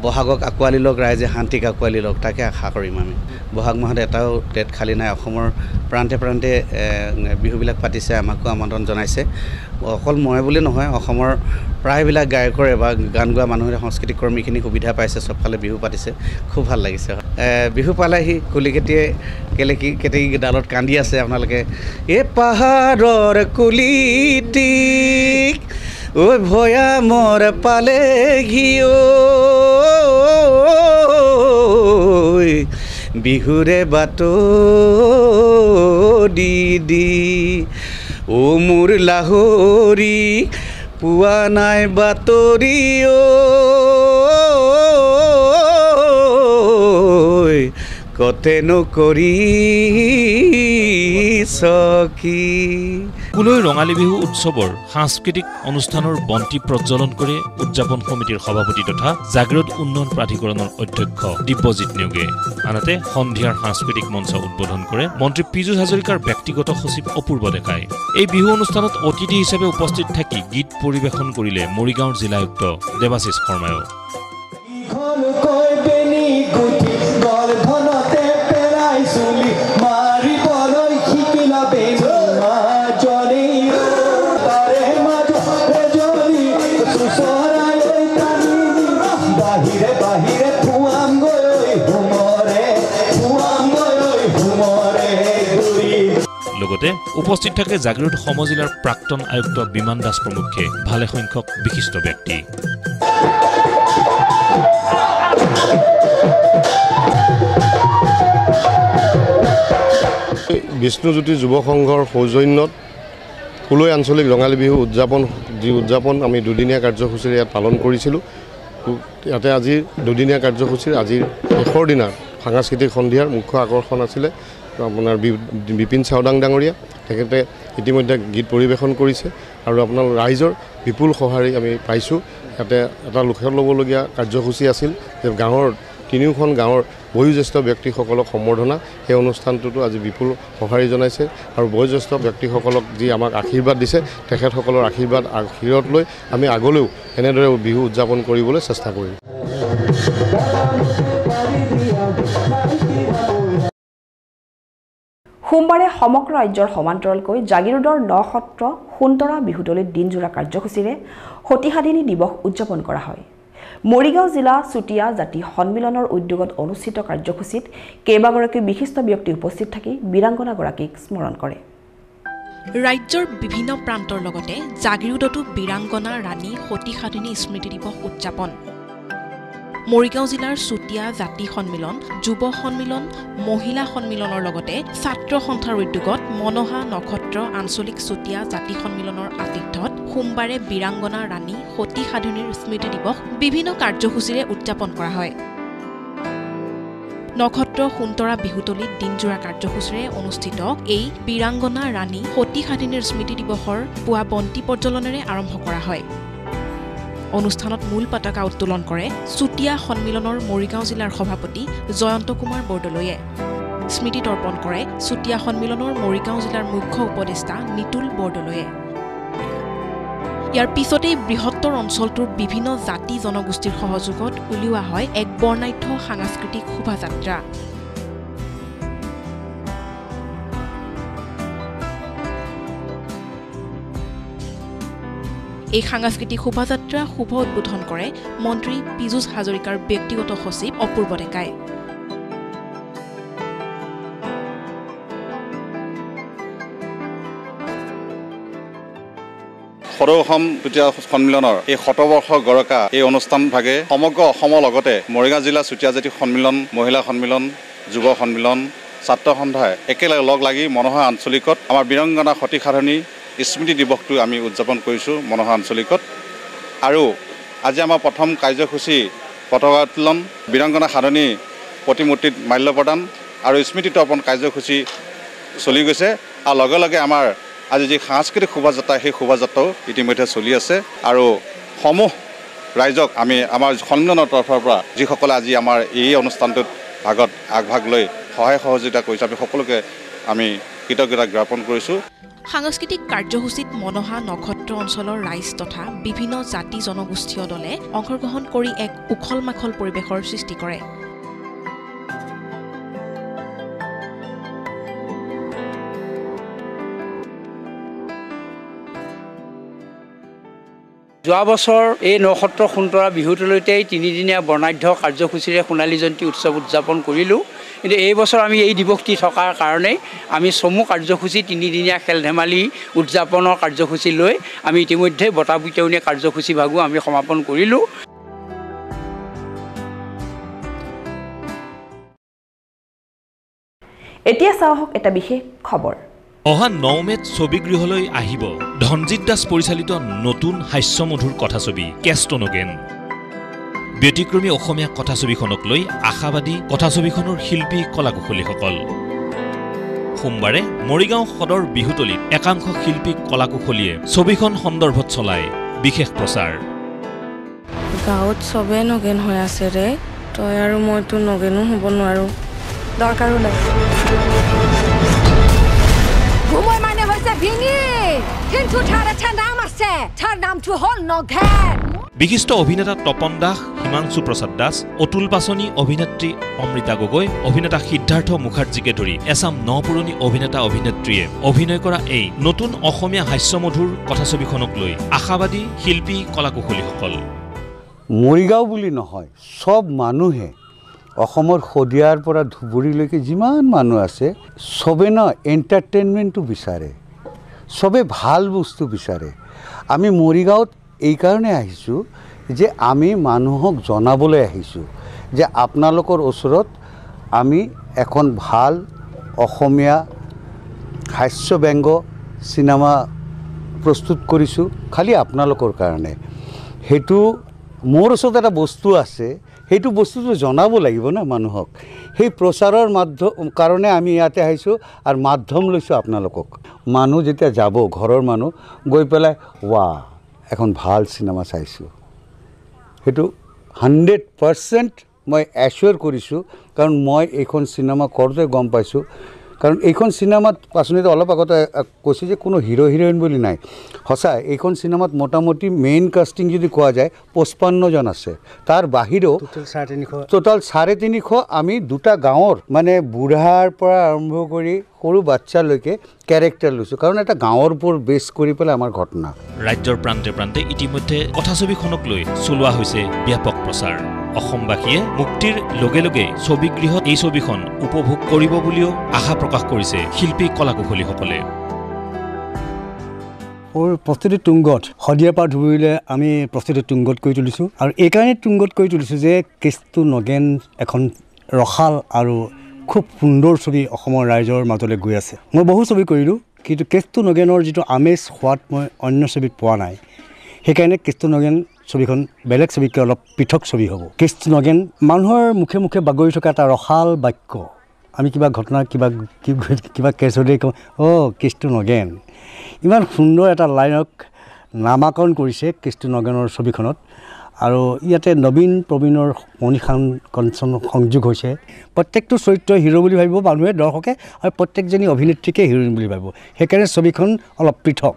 বহাগক আঁকোৱালি লওক ৰাইজে শান্তিক আঁকোৱালি লওক তাকে আশা কৰিম আমি বহাগ মাহত এটাও ডেট খালী নাই অসমৰ প্ৰান্তে প্ৰান্তে বিহুবিলাক পাতিছে আমাকো আমন্ত্ৰণ জনাইছে অকল মই বুলি নহয় অসমৰ প্ৰায়বিলাক গায়কৰে বা গান গোৱা মানুহে সাংস্কৃতিক কৰ্মীখিনি সুবিধা পাইছে চবফালে বিহু পাতিছে খুব ভাল লাগিছে বিহু পালেহি কুলিকেটিয়ে কেতেকী ডালত কান্দি আছে আপোনালোকে এই পাহাৰৰ কুলিটিক ঐ ভৈয়ামৰ পালেহি বিহুৰে বাতৰি দি মোৰ লাহৰি পোৱা নাই বাতৰি কতেনো কৰি সখী কুলৈ ৰঙালী বিহু উৎসৱৰ সাংস্কৃতিক অনুষ্ঠানৰ বন্তি প্ৰজ্বলন কৰি উদযাপন সমিতিৰ সভাপতি তথা জাগৃত উন্নয়ন প্ৰাধিকৰণৰ অধ্যক্ষ দিব্যজিৎ নিয়োগে আনহাতে সন্ধিয়াৰ সাংস্কৃতিক মঞ্চ উদ্বোধন কৰে মন্ত্ৰী পীযুষ হাজৰিকাৰ ব্যক্তিগত সচিব অপূৰ্ব ডেকাই এই বিহু অনুষ্ঠানত অতিথি হিচাপে উপস্থিত থাকি গীত পৰিৱেশন কৰিলে মৰিগাঁৱৰ জিলায়ুক্ত দেৱাশিষ শৰ্মায়ো লগতে উপস্থিত থাকে জাগৃত সমজিলাৰ প্ৰাক্তন আয়ুক্ত বিমান দাস প্ৰমুখ্যে ভালে সংখ্যক বিশিষ্ট ব্যক্তি বিষ্ণুজ্যোতি যুৱ সংঘৰ সৌজন্যত কুলৈ আঞ্চলিক ৰঙালী বিহু উদযাপন আমি দুদিনীয়া কাৰ্যসূচীৰে ইয়াত পালন কৰিছিলোঁ ইয়াতে আজি দুদিনীয়া কাৰ্যসূচীৰ আজিৰ শেষৰ দিনা সাংস্কৃতিক সন্ধিয়াৰ মুখ্য আকৰ্ষণ আছিলে আপোনাৰ বিপিন চাওদাং ডাঙৰীয়া তেখেতে ইতিমধ্যে গীত পৰিৱেশন কৰিছে আৰু আপোনাৰ ৰাইজৰ বিপুল সঁহাৰি আমি পাইছোঁ ইয়াতে এটা লোকে ল'বলগীয়া কাৰ্যসূচী আছিল যে গাঁৱৰ তিনিওখন গাঁৱৰ বয়োজ্যেষ্ঠ ব্যক্তিসকলক সম্বৰ্ধনা সেই অনুষ্ঠানটোতো আজি বিপুল সঁহাৰি জনাইছে আৰু বয়োজ্যেষ্ঠ ব্যক্তিসকলক যি আমাক আশীৰ্বাদ দিছে তেখেতসকলৰ আশীৰ্বাদ লৈ আমি আগলৈও এনেদৰে বিহু উদযাপন কৰিবলৈ চেষ্টা কৰিম সোমবাৰে সমগ্ৰ ৰাজ্যৰ সমান্তৰালকৈ জাগিৰোডৰ 9 সত্ৰ সোণতৰা বিহুতলীত দিনজোৰা কাৰ্যসূচীৰে সতীসাধিনী দিৱস উদযাপন কৰা হয় মৰিগাঁও জিলা চুতীয়া জাতি সন্মিলনৰ উদ্যোগত অনুষ্ঠিত কাৰ্যসূচীত কেইবাগৰাকী বিশিষ্ট ব্যক্তি উপস্থিত থাকি বীৰাংগনাগৰাকীক স্মৰণ কৰে ৰাজ্যৰ বিভিন্ন প্ৰান্তৰ লগতে জাগিৰোডতো বীৰাংগনা ৰাণী সতীসাধিনী স্মৃতি দিৱস উদযাপন মৰিগাঁও জিলাৰ চুতীয়া জাতি সন্মিলন যুৱ সন্মিলন মহিলা সন্মিলনৰ লগতে ছাত্ৰ সন্থাৰ উদ্যোগত মনহা নক্ষত্ৰ আঞ্চলিক চুতীয়া জাতি সন্মিলনৰ আতিথ্যত সোমবাৰে বীৰাংগনা ৰাণী সতীসাধিনীৰ স্মৃতি দিৱস বিভিন্ন কাৰ্যসূচীৰে উদযাপন কৰা হয় নক্ষত্ৰ সোণতৰা বিহুতলীত দিনজোৰা কাৰ্যসূচীৰে অনুষ্ঠিত এই বীৰাংগনা ৰাণী সতীসাধিনীৰ স্মৃতি দিৱসৰ পুৱা বন্তি প্ৰজ্বলনেৰে আৰম্ভ কৰা হয় অনুষ্ঠানত মূল পতাকা উত্তোলন কৰে চুতীয়া সন্মিলনৰ মৰিগাঁও জিলাৰ সভাপতি জয়ন্ত কুমাৰ বৰদলৈয়ে স্মৃতি তৰ্পণ কৰে চুতীয়া সন্মিলনৰ মৰিগাঁও জিলাৰ মুখ্য উপদেষ্টা নিতুল বৰদলৈয়ে ইয়াৰ পিছতেই বৃহত্তৰ অঞ্চলটোৰ বিভিন্ন জাতি জনগোষ্ঠীৰ সহযোগত উলিওৱা হয় এক বৰ্ণাঢ্য সাংস্কৃতিক শোভাযাত্ৰা এই সাংস্কৃতিক শোভাযাত্ৰা শুভ উদ্বোধন কৰে মন্ত্ৰী পীযুষ হাজৰিকাৰ ব্যক্তিগত সচিব অপূৰ্ব ডেকাই। সদৌ অসম চুতীয়া সন্মিলনৰ এই 100 বৰ্ষ গৰকা এই অনুষ্ঠান ভাগে সমগ্ৰ অসমৰ লগতে মৰিগাঁও জিলা চুতীয়া জাতি সন্মিলন, মহিলা সন্মিলন, যুৱ সন্মিলন, ছাত্ৰ সন্থাই একেলগে লগ লাগি মনোহা আঞ্চলিকত আমাৰ বীৰাংগনা সতী সাধনী স্মৃতি দিৱসটো আমি উদযাপন কৰিছোঁ মনোহা আঞ্চলিকত। আৰু আজি আমাৰ প্ৰথম কাৰ্যসূচী পতাকা উত্তোলন, বীৰাংগনা সাধনী প্ৰতিমূৰ্তিত মাল্য প্ৰদান আৰু স্মৃতি তৰ্পণ কাৰ্যসূচী চলি গৈছে। আৰু লগে লগে আমাৰ আজি যি সাংস্কৃতিক শোভাযাত্ৰা সেই শোভাযাত্ৰাও ইতিমধ্যে চলি আছে। আৰু সমূহ ৰাইজক আমি আমাৰ সন্মিলনৰ তৰফৰ পৰা যিসকলে আজি আমাৰ এই অনুষ্ঠানটোত আগভাগ লৈ সহায় সহযোগিতা কৰিছে আমি সকলোকে আমি কৃতজ্ঞতা জ্ঞাপন কৰিছোঁ। সাংস্কৃতিক কাৰ্যসূচীত মনোহা নক্ষত্ৰ অঞ্চলৰ ৰাইজ তথা বিভিন্ন জাতি জনগোষ্ঠীয় দলে অংশগ্ৰহণ কৰি এক উখল মাখল পৰিৱেশৰ সৃষ্টি কৰে। যোৱা বছৰ এই নক্ষত্ৰ সোণতৰা বিহুতলৈতেই 3দিনীয়া বৰ্ণাঢ্য কাৰ্যসূচীৰে সোণালী জয়ন্তী উৎসৱ উদযাপন কৰিলোঁ। কিন্তু এই বছৰ আমি এই দিৱসটি থকাৰ কাৰণেই আমি চমু কাৰ্যসূচী 3দিনীয়া খেল ধেমালি উদযাপনৰ কাৰ্যসূচী লৈ আমি ইতিমধ্যে বঁটা বিতৰণী কাৰ্যসূচী ভাগো আমি সমাপন কৰিলোঁ। এতিয়া চাওক এটা বিশেষ খবৰ। অহা 9 মেত ছবিগৃহলৈ আহিব ধনজিৎ দাস পৰিচালিত নতুন হাস্যমধুৰ কথাছবি কেষ্টনগেন। ব্যতিক্ৰমী অসমীয়া কথাছবিখনক লৈ আশাবাদী কথাছবিখনৰ শিল্পী কলাকুশলীসকল। সোমবাৰে মৰিগাঁও সদৰ বিহুতলীত একাংশ শিল্পী কলাকুশলীয়ে ছবিখন সন্দৰ্ভত চলায় বিশেষ প্ৰচাৰ। গাঁৱত চবে নগেন হৈ আছে ৰে, তই আৰু মইতো নগেনো হ'ব নোৱাৰো, দৰকাৰো নাই। ঘুমৈ মানে হৈছে ভিঙি, কিন্তু তাৰ এটা নাম আছে, তাৰ নামটো হ'ল নগেন। বিশিষ্ট অভিনেতা তপন দাস, হিমাংশু প্ৰসাদ দাস, অতুল পাচনি, অভিনেত্ৰী অমৃতা গগৈ, অভিনেতা সিদ্ধাৰ্থ মুখাৰ্জীকে ধৰি এচাম নপুৰণি অভিনেতা অভিনেত্ৰীয়ে অভিনয় কৰা এই নতুন অসমীয়া হাস্যমধুৰ কথাছবিখনক লৈ আশাবাদী শিল্পী কলাকুশলীসকল। মৰিগাঁও বুলি নহয়, চব মানুহে অসমৰ শদিয়াৰ পৰা ধুবুৰীলৈকে যিমান মানুহ আছে চবে ন এণ্টাৰটেইনমেণ্টটো বিচাৰে, চবে ভাল বস্তু বিচাৰে। আমি মৰিগাঁৱত এইকাৰণে আহিছোঁ যে আমি মানুহক জনাবলৈ আহিছোঁ যে আপোনালোকৰ ওচৰত আমি এখন ভাল অসমীয়া হাস্য ব্যংগ চিনেমা প্ৰস্তুত কৰিছোঁ, খালি আপোনালোকৰ কাৰণে। সেইটো মোৰ ওচৰত এটা বস্তু আছে, সেইটো বস্তুটো জনাব লাগিব না মানুহক। সেই প্ৰচাৰৰ কাৰণে আমি ইয়াতে আহিছোঁ আৰু মাধ্যম লৈছোঁ আপোনালোকক। মানুহ যেতিয়া যাব, ঘৰৰ মানুহ গৈ পেলাই ৱাহ এখন ভাল চিনেমা চাইছোঁ, সেইটো 100% মই এশ্যোৰ কৰিছোঁ। কাৰণ মই এইখন চিনেমা কৰোঁতে গম পাইছোঁ, কাৰণ এইখন চিনেমাত পাচনিতে অলপ আগতে কৈছে যে কোনো হিৰো হিৰইন বুলি নাই। সঁচা, এইখন চিনেমাত মোটামুটি মেইন কাষ্টিং যদি কোৱা যায় 55 জন আছে। তাৰ বাহিৰেও টোটাল 350 আমি দুটা গাঁৱৰ মানে বুঢ়াৰ পৰা আৰম্ভ কৰি সৰু বাচ্চালৈকে কেৰেক্টাৰ লৈছোঁ, কাৰণ এটা গাঁৱৰ ওপৰত বেছ কৰি পেলাই আমাৰ ঘটনা। ৰাজ্যৰ প্ৰান্তে প্ৰান্তে ইতিমধ্যে কথাছবিখনক লৈ চলোৱা হৈছে ব্যাপক প্ৰচাৰ। অসমবাসীয়ে মুক্তিৰ লগে লগে ছবিগৃহত এই ছবিখন উপভোগ কৰিব বুলিও আশা প্ৰকাশ কৰিছে শিল্পী কলাকুশলীসকলে। প্ৰস্তুতি তুংগত শদিয়াৰ পৰা ধুবুৰীলৈ আমি প্ৰস্তুতি তুংগত কৰি তুলিছোঁ। আৰু এইকাৰণে তুংগত কৰি তুলিছোঁ যে কেষ্টনগেন এখন ৰসাল আৰু খুব সুন্দৰ ছবি অসমৰ ৰাইজৰ মাজলৈ গৈ আছে। মই বহু ছবি কৰিলোঁ, কিন্তু কেষ্টনগেনৰ যিটো আমেজ সোৱাদ মই অন্য ছবিত পোৱা নাই। সেইকাৰণে কেষ্টনগেন ছবিখন বেলেগ ছবিতকৈ অলপ পৃথক ছবি হ'ব। কেষ্টনগেন মানুহৰ মুখে মুখে বাগৰি থকা এটা ৰসাল বাক্য। আমি কিবা ঘটনা কিবা কেছ হ'লেই কওঁ কেষ্টনগেন। ইমান সুন্দৰ এটা লাইনক নামাকৰণ কৰিছে কেষ্টনগেনৰ ছবিখনত। আৰু ইয়াতে নবীন প্ৰবীণৰ মণিষান কঞ্চন সংযোগ হৈছে। প্ৰত্যেকটো চৰিত্ৰ হিৰো বুলি ভাবিব মানুহে, দৰ্শকে, আৰু প্ৰত্যেকজনী অভিনেত্ৰীকে হিৰোইন বুলি ভাবিব। সেইকাৰণে ছবিখন অলপ পৃথক।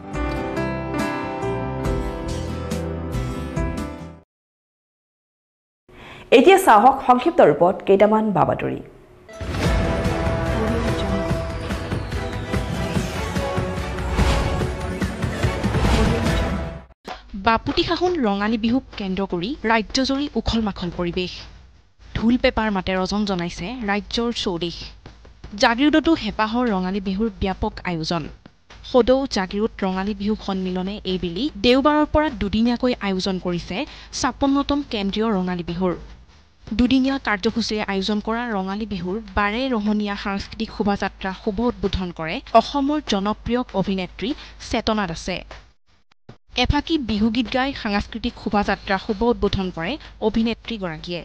এতিয়া চাওক সংক্ষিপ্ত ৰূপত কেইটামান বাতৰি। বাপুতিসাহোন ৰঙালী বিহুক কেন্দ্ৰ কৰি ৰাজ্যজুৰি উখল মাখল পৰিৱেশ ঢোল পেপাৰ মাতে ৰজন জনাইছে ৰাজ্যৰ চৌদিশ জাগিৰোডতো হেঁপাহৰ ৰঙালী বিহুৰ ব্যাপক আয়োজন সদৌ জাগিৰোড ৰঙালী বিহু সন্মিলনে এইবেলি দেওবাৰৰ পৰা দুদিনীয়াকৈ আয়োজন কৰিছে ৫৬তম কেন্দ্ৰীয় ৰঙালী বিহুৰ দুদিনীয়া কাৰ্যসূচীৰে আয়োজন কৰা ৰঙালী বিহুৰ ১২ ৰহণীয়া সাংস্কৃতিক শোভাযাত্ৰা শুভ উদ্বোধন কৰে অসমৰ জনপ্ৰিয় অভিনেত্ৰী চেতনা দাসে এফাকি বিহু গীত গাই সাংস্কৃতিক শোভাযাত্ৰা শুভ উদ্বোধন কৰে অভিনেত্ৰীগৰাকীয়ে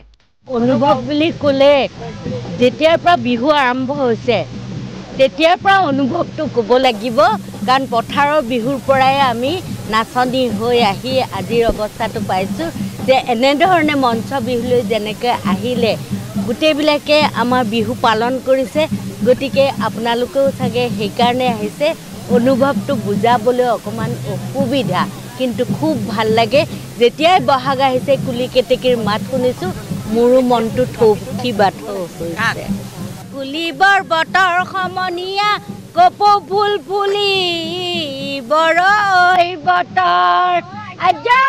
অনুভৱ বুলি ক'লে যেতিয়াৰ পৰা বিহু আৰম্ভ হৈছে তেতিয়াৰ পৰা অনুভৱটো ক'ব লাগিব কাৰণ পথাৰৰ বিহুৰ পৰাই আমি নাচনি হৈ আহি আজিৰ অৱস্থাটো পাইছোঁ যে এনেধৰণে মঞ্চ বিহুলৈ যেনেকৈ আহিলে গোটেইবিলাকে আমাৰ বিহু পালন কৰিছে গতিকে আপোনালোকেও চাগে সেইকাৰণে আহিছে অনুভৱটো বুজাবলৈ অকণমান অসুবিধা কিন্তু খুব ভাল লাগে যেতিয়াই বহাগ আহিছে কুলি কেতেকীৰ মাত শুনিছোঁ মোৰো মনটো থৌকি বাথৌ হৈছে ফুলিবৰ বতৰ সমনীয়া কপৌ ফুল ফুলি বৰৈ বতৰ আজা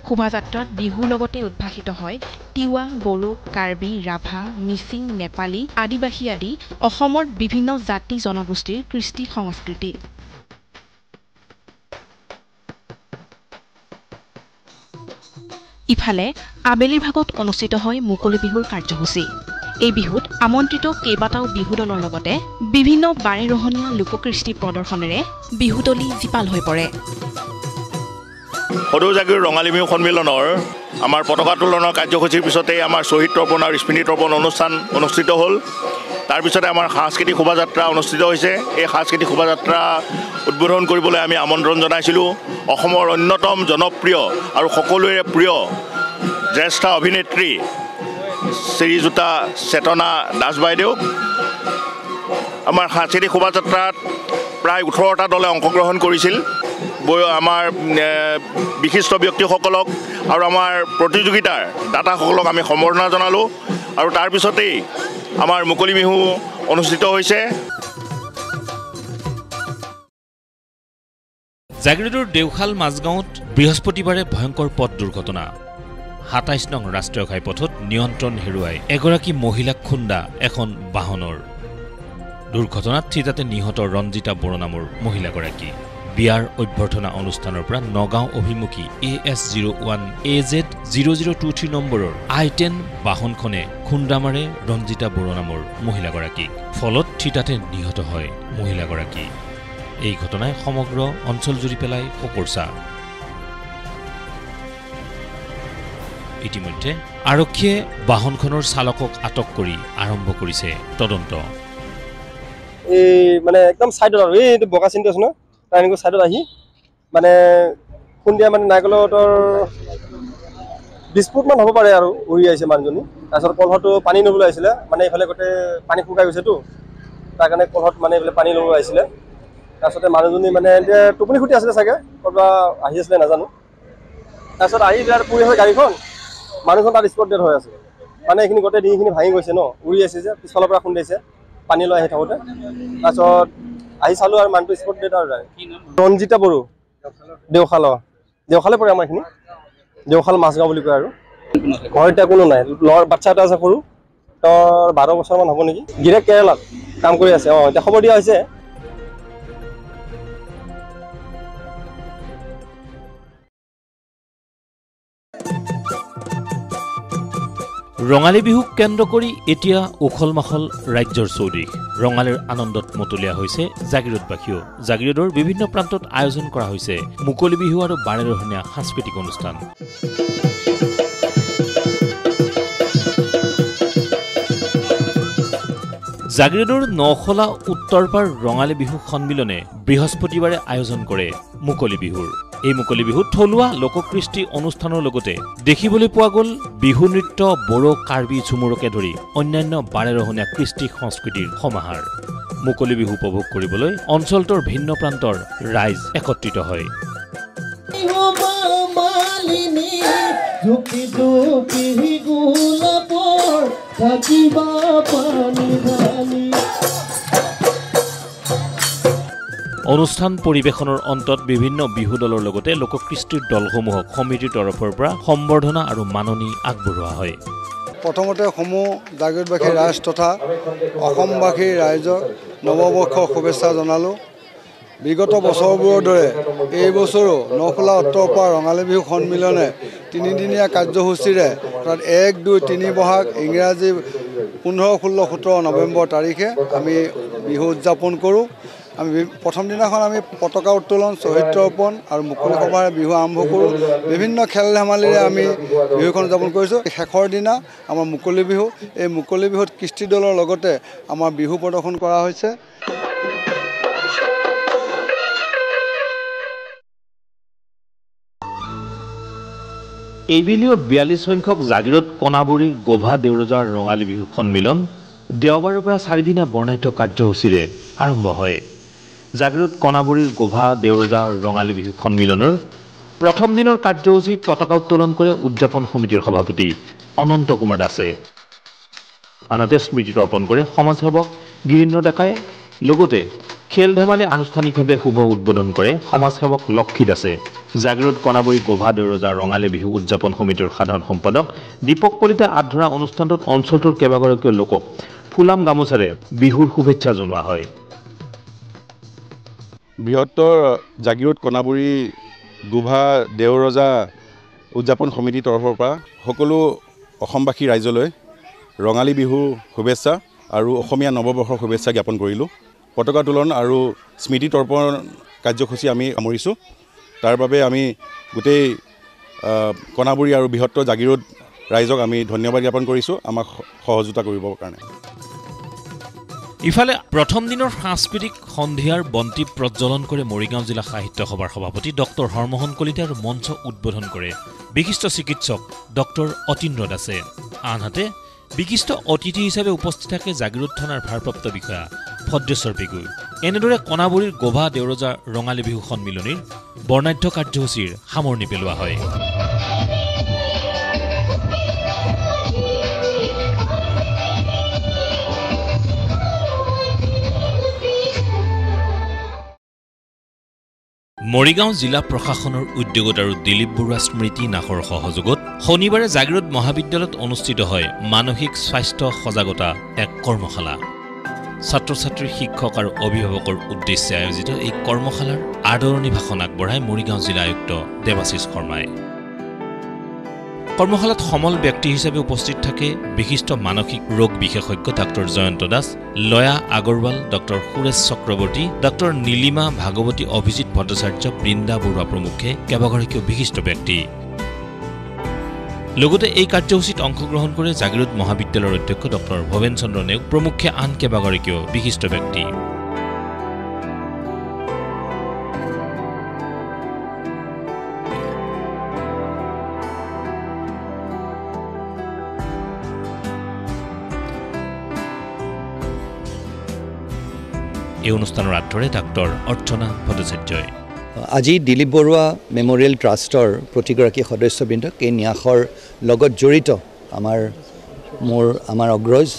শোভাযাত্ৰাত বিহুৰ লগতে উদ্ভাসিত হয় তিৱা বড়ো কাৰ্বি ৰাভা মিচিং নেপালী আদিবাসী আদি অসমৰ বিভিন্ন জাতি জনগোষ্ঠীৰ কৃষ্টি সংস্কৃতি ইফালে আবেলিৰ ভাগত অনুষ্ঠিত হয় মুকলি বিহুৰ কাৰ্যসূচী এই বিহুত আমন্ত্ৰিত কেইবাটাও বিহু দলৰ লগতে বিভিন্ন ১২ ৰহণীয়া লোককৃষ্টি প্ৰদৰ্শনেৰে বিহুতলী জীপাল হৈ পৰে সদৌ জাগিৰোড ৰঙালী বিহু সন্মিলনৰ আমাৰ পতাকা উত্তোলনৰ কাৰ্যসূচীৰ পিছতেই আমাৰ শ্বহীদ তৰ্পণ আৰু স্মৃতি তৰ্পণ অনুষ্ঠান অনুষ্ঠিত হ'ল তাৰপিছতে আমাৰ সাংস্কৃতিক শোভাযাত্ৰা অনুষ্ঠিত হৈছে এই সাংস্কৃতিক শোভাযাত্ৰা উদ্বোধন কৰিবলৈ আমি আমন্ত্ৰণ জনাইছিলোঁ অসমৰ অন্যতম জনপ্ৰিয় আৰু সকলোৰে প্ৰিয় জ্যেষ্ঠ অভিনেত্ৰী শ্ৰীযুতা চেতনা দাস বাইদেউক আমাৰ সাংস্কৃতিক শোভাযাত্ৰাত প্ৰায় ১৮টা দলে অংশগ্ৰহণ কৰিছিল আমাৰ বিশিষ্ট ব্যক্তিসকলক আৰু আমাৰ প্ৰতিযোগিতাৰ দাতাসকলক আমি সম্বৰ্ধনা জনালোঁ আৰু তাৰপিছতেই আমাৰ মুকলি বিহু অনুষ্ঠিত হৈছে জাগিৰোডৰ দেওশাল মাজগাঁৱত বৃহস্পতিবাৰে ভয়ংকৰ পথ দুৰ্ঘটনা ২৭ নং ৰাষ্ট্ৰীয় ঘাইপথত নিয়ন্ত্ৰণ হেৰুৱাই এগৰাকী মহিলাক খুন্দা এখন বাহনৰ দুৰ্ঘটনাত থিতাতে নিহত ৰঞ্জিতা বড়ো নামৰ মহিলাগৰাকী বিয়াৰ অভ্যৰ্থনা অনুষ্ঠানৰ পৰা নগাঁও অভিমুখী AS01 AZ0023 নম্বৰৰ I10 বাহনখনে খুন্দা মাৰে ৰঞ্জিতা বড়ো নামৰ মহিলাগৰাকীক ফলত থিতাতে নিহত হয় মহিলাগৰাকী এই ঘটনাই সমগ্ৰ অঞ্চল জুৰি পেলাই শোকৰছা ইতিমধ্যে আৰক্ষীয়ে বাহনখনৰ চালকক আটক কৰি আৰম্ভ কৰিছে তদন্ত এই মানে একদম সাইডত আৰু এই বগা চিনটো আছে ন তাৰ এনেকৈ সাইডত আহি মানে খুন্দিয়া মানে নাইকলৰ 20 ফুটমান হ'ব পাৰে আৰু উৰি আহিছে মানুহজনী তাৰপিছত কলহটো পানী ল'বলৈ আহিছিলে মানে এইফালে গোটেই পানী শুকাই গৈছেতো তাৰ কাৰণে কলহত মানে এইফালে পানী ল'বলৈ আহিছিলে তাৰপিছতে মানুহজনী মানে এতিয়া টোপনি খুটি আছিলে চাগে ক'ৰবা আহি আছিলে নাজানো তাৰপিছত আহি বিৰাট পুৰি হৈ গাড়ীখন মানুহজন তাত স্পট ডেড হৈ আছে মানে এইখিনি গোটেই ডিঙিখিনি ভাঙি গৈছে ন উৰি আছে যে পিছফালৰ পৰা খুন্দাইছে পানী লৈ আহি থাকোঁতে তাৰপিছত আহি চালোঁ আৰু মানুহটো স্পট ডেড আৰু ৰঞ্জিতা বড়ো দেওশালে পৰে আমাৰ এইখিনি দেওশাল মাজগাঁও বুলি কয় আৰু ঘৰ এতিয়া কোনো নাই ল'ৰা বাচ্ছা এটা আছে সৰু তোৰ 12 বছৰমান হ'ব নেকি গিৰেক কেৰেলাত কাম কৰি আছে এতিয়া খবৰ দিয়া হৈছে ৰঙালী বিহুক কেন্দ্ৰ কৰি এতিয়া উখল মাখল ৰাজ্যৰ চৌদিশ ৰঙালীৰ আনন্দত মতলীয়া হৈছে জাগিৰোডবাসীও জাগিৰোডৰ বিভিন্ন প্ৰান্তত আয়োজন কৰা হৈছে মুকলি বিহু আৰু 12 ৰহণীয়া সাংস্কৃতিক অনুষ্ঠান জাগিৰোডৰ নখলা উত্তৰপাৰ ৰঙালী বিহু সন্মিলনে বৃহস্পতিবাৰে আয়োজন কৰে মুকলি বিহুৰ এই মুকলি বিহুত থলুৱা লোককৃষ্টি অনুষ্ঠানৰ লগতে দেখিবলৈ পোৱা গ'ল বিহু নৃত্য বড়ো কাৰ্বি ঝুমুৰকে ধৰি অন্যান্য 12 ৰহণীয়া কৃষ্টি সংস্কৃতিৰ সমাহাৰ মুকলি বিহু উপভোগ কৰিবলৈ অঞ্চলটোৰ ভিন্ন প্ৰান্তৰ ৰাইজ একত্ৰিত হয় অনুষ্ঠান পৰিৱেশনৰ অন্তত বিভিন্ন বিহু দলৰ লগতে লোককৃষ্টিৰ দলসমূহক সমিতিৰ তৰফৰ পৰা সম্বৰ্ধনা আৰু মাননি আগবঢ়োৱা হয়। প্ৰথমতে সমূহ জাগিৰোডবাসী ৰাইজ তথা অসমবাসী ৰাইজক নৱবৰ্ষৰ শুভেচ্ছা জনালোঁ। বিগত বছৰবোৰৰ দৰে এই বছৰো নখোলা উত্তৰ পৰা ৰঙালী বিহু সন্মিলনে 3দিনীয়া কাৰ্যসূচীৰে অৰ্থাৎ 1, 2, 3 বহাগ ইংৰাজী 15, 16, 17 নৱেম্বৰ তাৰিখে আমি বিহু উদযাপন কৰোঁ। আমি প্ৰথম দিনাখন আমি পতাকা উত্তোলন, শ্বহীদ অৰ্পণ আৰু মুকলি সভাৰে বিহু আৰম্ভ কৰোঁ। বিভিন্ন খেল ধেমালিৰে আমি বিহুখন উদযাপন কৰিছোঁ। শেষৰ দিনা আমাৰ মুকলি বিহু। এই মুকলি বিহুত কৃষ্টি দলৰ লগতে আমাৰ বিহু প্ৰদৰ্শন কৰা হৈছে। এইবেলিও 42 সংখ্যক জাগিৰোড কণাবুৰীৰ গোভা দেউৰজাৰ ৰঙালী বিহু সন্মিলন দেওবাৰৰ পৰা 4 দিনীয়া বৰ্ণাঢ্য কাৰ্যসূচীৰে আৰম্ভ হয়। জাগিৰোড কণাবুৰীৰ গোভা দেউৰজাৰ ৰঙালী বিহু সন্মিলনৰ প্ৰথম দিনৰ কাৰ্যসূচীত পতাকা উত্তোলন কৰে উদযাপন সমিতিৰ সভাপতি অনন্ত কুমাৰ দাসে। আনহাতে স্মৃতি তৰ্পণ কৰে সমাজসেৱক গিৰীন্দ্ৰ ডেকাই। লগতে খেল ধেমালি আনুষ্ঠানিকভাৱে শুভ উদ্বোধন কৰে সমাজসেৱক লক্ষী দাসে। জাগিৰোড কণাবুৰী গোভা দেউৰজাৰ ৰঙালী বিহু উদযাপন সমিতিৰ সাধাৰণ সম্পাদক দীপক কলিতাই আধৰা অনুষ্ঠানটোত অঞ্চলটোৰ কেইবাগৰাকীও লোকক ফুলাম গামোচাৰে বিহুৰ শুভেচ্ছা জনোৱা হয়। বৃহত্তৰ জাগিৰোড কণাবুৰী গোভা দেউৰজা উদযাপন সমিতিৰ তৰফৰ পৰা সকলো অসমবাসী ৰাইজলৈ ৰঙালী বিহু শুভেচ্ছা আৰু অসমীয়া নৱবৰ্ষৰ শুভেচ্ছা জ্ঞাপন কৰিলোঁ। পতাকা উত্তোলন আৰু স্মৃতি তৰ্পণ কাৰ্যসূচী আমি সামৰিছোঁ। তাৰ বাবে আমি গোটেই কণাবুৰী আৰু বৃহত্তৰ জাগিৰোড ৰাইজক আমি ধন্যবাদ জ্ঞাপন কৰিছোঁ আমাক সহযোগিতা কৰিবৰ কাৰণে। ইফালে প্ৰথম দিনৰ সাংস্কৃতিক সন্ধিয়াৰ বন্তি প্ৰজ্বলন কৰে মৰিগাঁও জিলা সাহিত্য সভাৰ সভাপতি ডক্টৰ হৰমোহন কলিতাই আৰু মঞ্চ উদ্বোধন কৰে বিশিষ্ট চিকিৎসক ডক্টৰ অতীন্দ্ৰ দাসে। আনহাতে বিশিষ্ট অতিথি হিচাপে উপস্থিত থাকে জাগিৰোড থানাৰ ভাৰপ্ৰাপ্ত বিষয়া ভদ্ৰেশ্বৰ পেগুই। এনেদৰে কণাবুৰীৰ গোভা দেউৰজাৰ ৰঙালী বিহু সন্মিলনীৰ বৰ্ণাঢ্য কাৰ্যসূচীৰ সামৰণি পেলোৱা হয়। মৰিগাঁও জিলা প্ৰশাসনৰ উদ্যোগত আৰু দিলীপ বৰুৱা স্মৃতি নাশৰ সহযোগত শনিবাৰে জাগিৰোড মহাবিদ্যালয়ত অনুষ্ঠিত হয় মানসিক স্বাস্থ্য সজাগতা এক কৰ্মশালা। ছাত্ৰ ছাত্ৰী, শিক্ষক আৰু অভিভাৱকৰ উদ্দেশ্যে আয়োজিত এই কৰ্মশালাৰ আদৰণি ভাষণ আগবঢ়ায় মৰিগাঁও জিলা আয়ুক্ত দেৱাশিষ শৰ্মাই। কৰ্মশালাত সমল ব্যক্তি হিচাপে উপস্থিত থাকে বিশিষ্ট মানসিক ৰোগ বিশেষজ্ঞ ডাক্তৰ জয়ন্ত দাস, লয়া আগৰৱাল, ডক্টৰ সুৰেশ চক্ৰৱৰ্তী, ডক্টৰ নীলিমা ভাগৱতী, অভিজিত ভট্টাচাৰ্য, বৃন্দা বৰুৱা প্ৰমুখ্যে কেইবাগৰাকীও বিশিষ্ট ব্যক্তি। লগতে এই কাৰ্যসূচীত অংশগ্ৰহণ কৰে জাগিৰোড মহাবিদ্যালয়ৰ অধ্যক্ষ ডক্টৰ ভৱেন চন্দ্ৰ নেওগ প্ৰমুখ্যে আন কেইবাগৰাকীও বিশিষ্ট ব্যক্তি। এই অনুষ্ঠানৰ আঁতৰে ডাক্তৰ অৰ্চনা ভট্টাচাৰ্যই আজি দিলীপ বৰুৱা মেমৰিয়েল ট্ৰাষ্টৰ প্ৰতিগৰাকী সদস্যবৃন্দক এই ন্যাসৰ লগত জড়িত আমাৰ অগ্ৰজ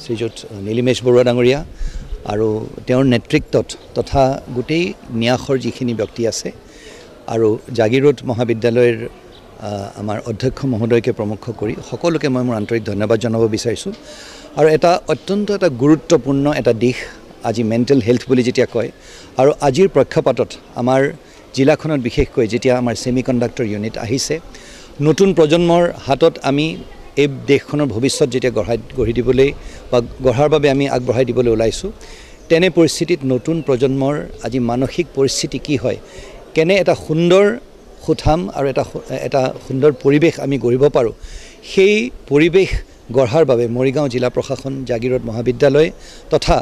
শ্ৰীযুত নীলিমেশ বৰুৱা ডাঙৰীয়া আৰু তেওঁৰ নেতৃত্বত তথা গোটেই ন্যাসৰ যিখিনি ব্যক্তি আছে আৰু জাগিৰোড মহাবিদ্যালয়ৰ আমাৰ অধ্যক্ষ মহোদয়কে প্ৰমুখ কৰি সকলোকে মই মোৰ আন্তৰিক ধন্যবাদ জনাব বিচাৰিছোঁ। আৰু এটা অত্যন্ত গুৰুত্বপূৰ্ণ এটা দিশ আজি মেণ্টেল হেল্থ বুলি যেতিয়া কয় আৰু আজিৰ প্ৰেক্ষাপটত আমাৰ জিলাখনত বিশেষকৈ যেতিয়া আমাৰ ছেমি কণ্ডাক্টৰ ইউনিট আহিছে, নতুন প্ৰজন্মৰ হাতত আমি এই দেশখনৰ ভৱিষ্যত যেতিয়া গঢ়ি দিবলৈ বা গঢ়াৰ বাবে আমি আগবঢ়াই দিবলৈ ওলাইছোঁ, তেনে পৰিস্থিতিত নতুন প্ৰজন্মৰ আজি মানসিক পৰিস্থিতি কি হয়, কেনে এটা সুন্দৰ সুঠাম আৰু এটা সুন্দৰ পৰিৱেশ আমি গঢ়িব পাৰোঁ, সেই পৰিৱেশ গঢ়াৰ বাবে মৰিগাঁও জিলা প্ৰশাসন, জাগিৰোড মহাবিদ্যালয় তথা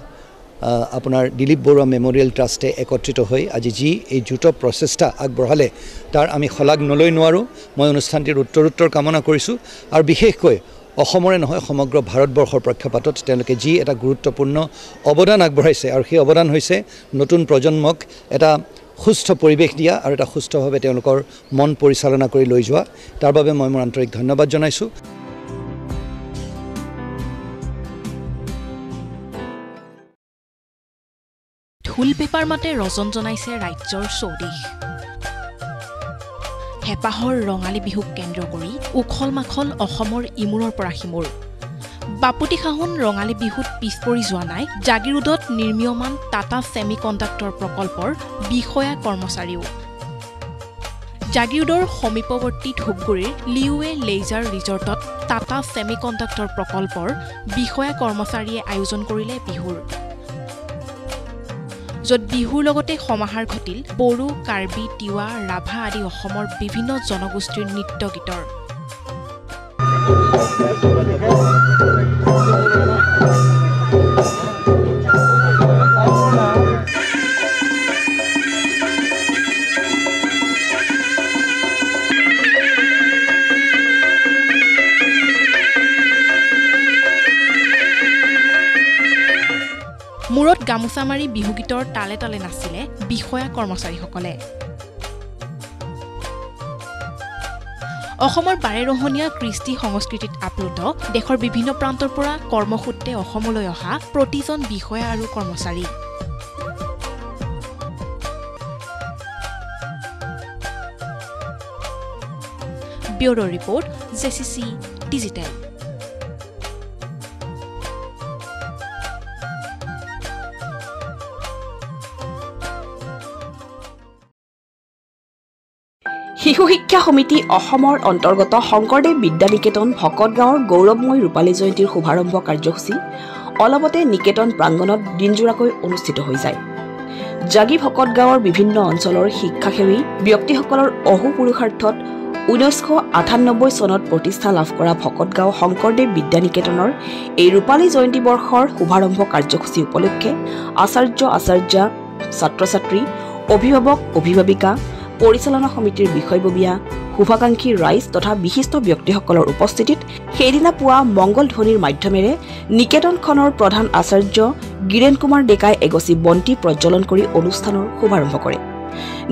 আপোনাৰ দিলীপ বৰুৱা মেমৰিয়েল ট্ৰাষ্টে একত্ৰিত হৈ আজি যি এই দ্ৰুত প্ৰচেষ্টা আগবঢ়ালে তাৰ আমি শলাগ নলৈ নোৱাৰোঁ। মই অনুষ্ঠানটিৰ উত্তৰোত্তৰ কামনা কৰিছোঁ আৰু বিশেষকৈ অসমৰে নহয় সমগ্ৰ ভাৰতবৰ্ষৰ প্ৰেক্ষাপটত তেওঁলোকে যি এটা গুৰুত্বপূৰ্ণ অৱদান আগবঢ়াইছে আৰু সেই অৱদান হৈছে নতুন প্ৰজন্মক এটা সুস্থ পৰিৱেশ দিয়া আৰু এটা সুস্থভাৱে তেওঁলোকৰ মন পৰিচালনা কৰি লৈ যোৱা, তাৰ বাবে মই মোৰ আন্তৰিক ধন্যবাদ জনাইছোঁ। ঢোল পেপাৰ মাতে ৰজন জনাইছে ৰাজ্যৰ চৌদিশ হেপাহৰ ৰঙালী বিহুক কেন্দ্ৰ কৰি উখল মাখল অসমৰ ইমূৰৰ পৰা সিমূৰ বাপুতি খাহুন ৰঙালী বিহুত পিছ পৰি যোৱা নাই জাগিৰোডত নিৰ্মীয়মান টাটা ছেমি কণ্ডাক্টৰ প্ৰকল্পৰ বিষয়া কৰ্মচাৰীও জাগিৰোডৰ সমীপৱৰ্তী ধূপগুৰিৰ লিউৱে লেজাৰ ৰিজৰ্টত টাটা ছেমি কণ্ডাক্টৰ প্ৰকল্পৰ বিষয়া কৰ্মচাৰীয়ে আয়োজন কৰিলে বিহুৰ য'ত বিহুৰ লগতে সমাহাৰ ঘটিল বড়ো কাৰ্বি তিৱা ৰাভা আদি অসমৰ বিভিন্ন জনগোষ্ঠীৰ নৃত্য গীতৰ মূৰত গামোচা মাৰি বিহুগীতৰ তালে তালে নাচিলে বিষয়া কৰ্মচাৰীসকলে অসমৰ বাৰেৰহণীয়া কৃষ্টি সংস্কৃতিত আপ্লুত দেশৰ বিভিন্ন প্ৰান্তৰ পৰা কৰ্মসূত্ৰে অসমলৈ অহা প্ৰতিজন বিষয়া আৰু কৰ্মচাৰী ব্যুৰো ৰিপৰ্ট জেচিচি ডিজিটেল শিশু শিক্ষা সমিতি অসমৰ অন্তৰ্গত শংকৰদেৱ বিদ্যানিকেতন ভকতগাঁৱৰ গৌৰৱময় ৰূপালী জয়ন্তীৰ শুভাৰম্ভ কাৰ্যসূচী অলপতে নিকেতন প্ৰাংগণত দিনজোৰাকৈ অনুষ্ঠিত হৈ যায় জাগি ভকতগাঁৱৰ বিভিন্ন অঞ্চলৰ শিক্ষাসেৱী ব্যক্তিসকলৰ অহোপুৰুষাৰ্থত 1998 চনত প্ৰতিষ্ঠা লাভ কৰা ভকতগাঁও শংকৰদেৱ বিদ্যানিকেতনৰ এই ৰূপালী জয়ন্তী বৰ্ষৰ শুভাৰম্ভ কাৰ্যসূচী উপলক্ষে আচাৰ্য ছাত্ৰ ছাত্ৰী অভিভাৱক অভিভাৱিকা পৰিচালনা সমিতিৰ বিষয়ববীয়া শুভাকাংক্ষী ৰাইজ তথা বিশিষ্ট ব্যক্তিসকলৰ উপস্থিতিত সেইদিনা পুৱা মংগল ধ্বনিৰ মাধ্যমেৰে নিকেতনখনৰ প্ৰধান আচাৰ্য গিৰেন কুমাৰ ডেকাই এগছি বন্তি প্ৰজ্বলন কৰি অনুষ্ঠানৰ শুভাৰম্ভ কৰে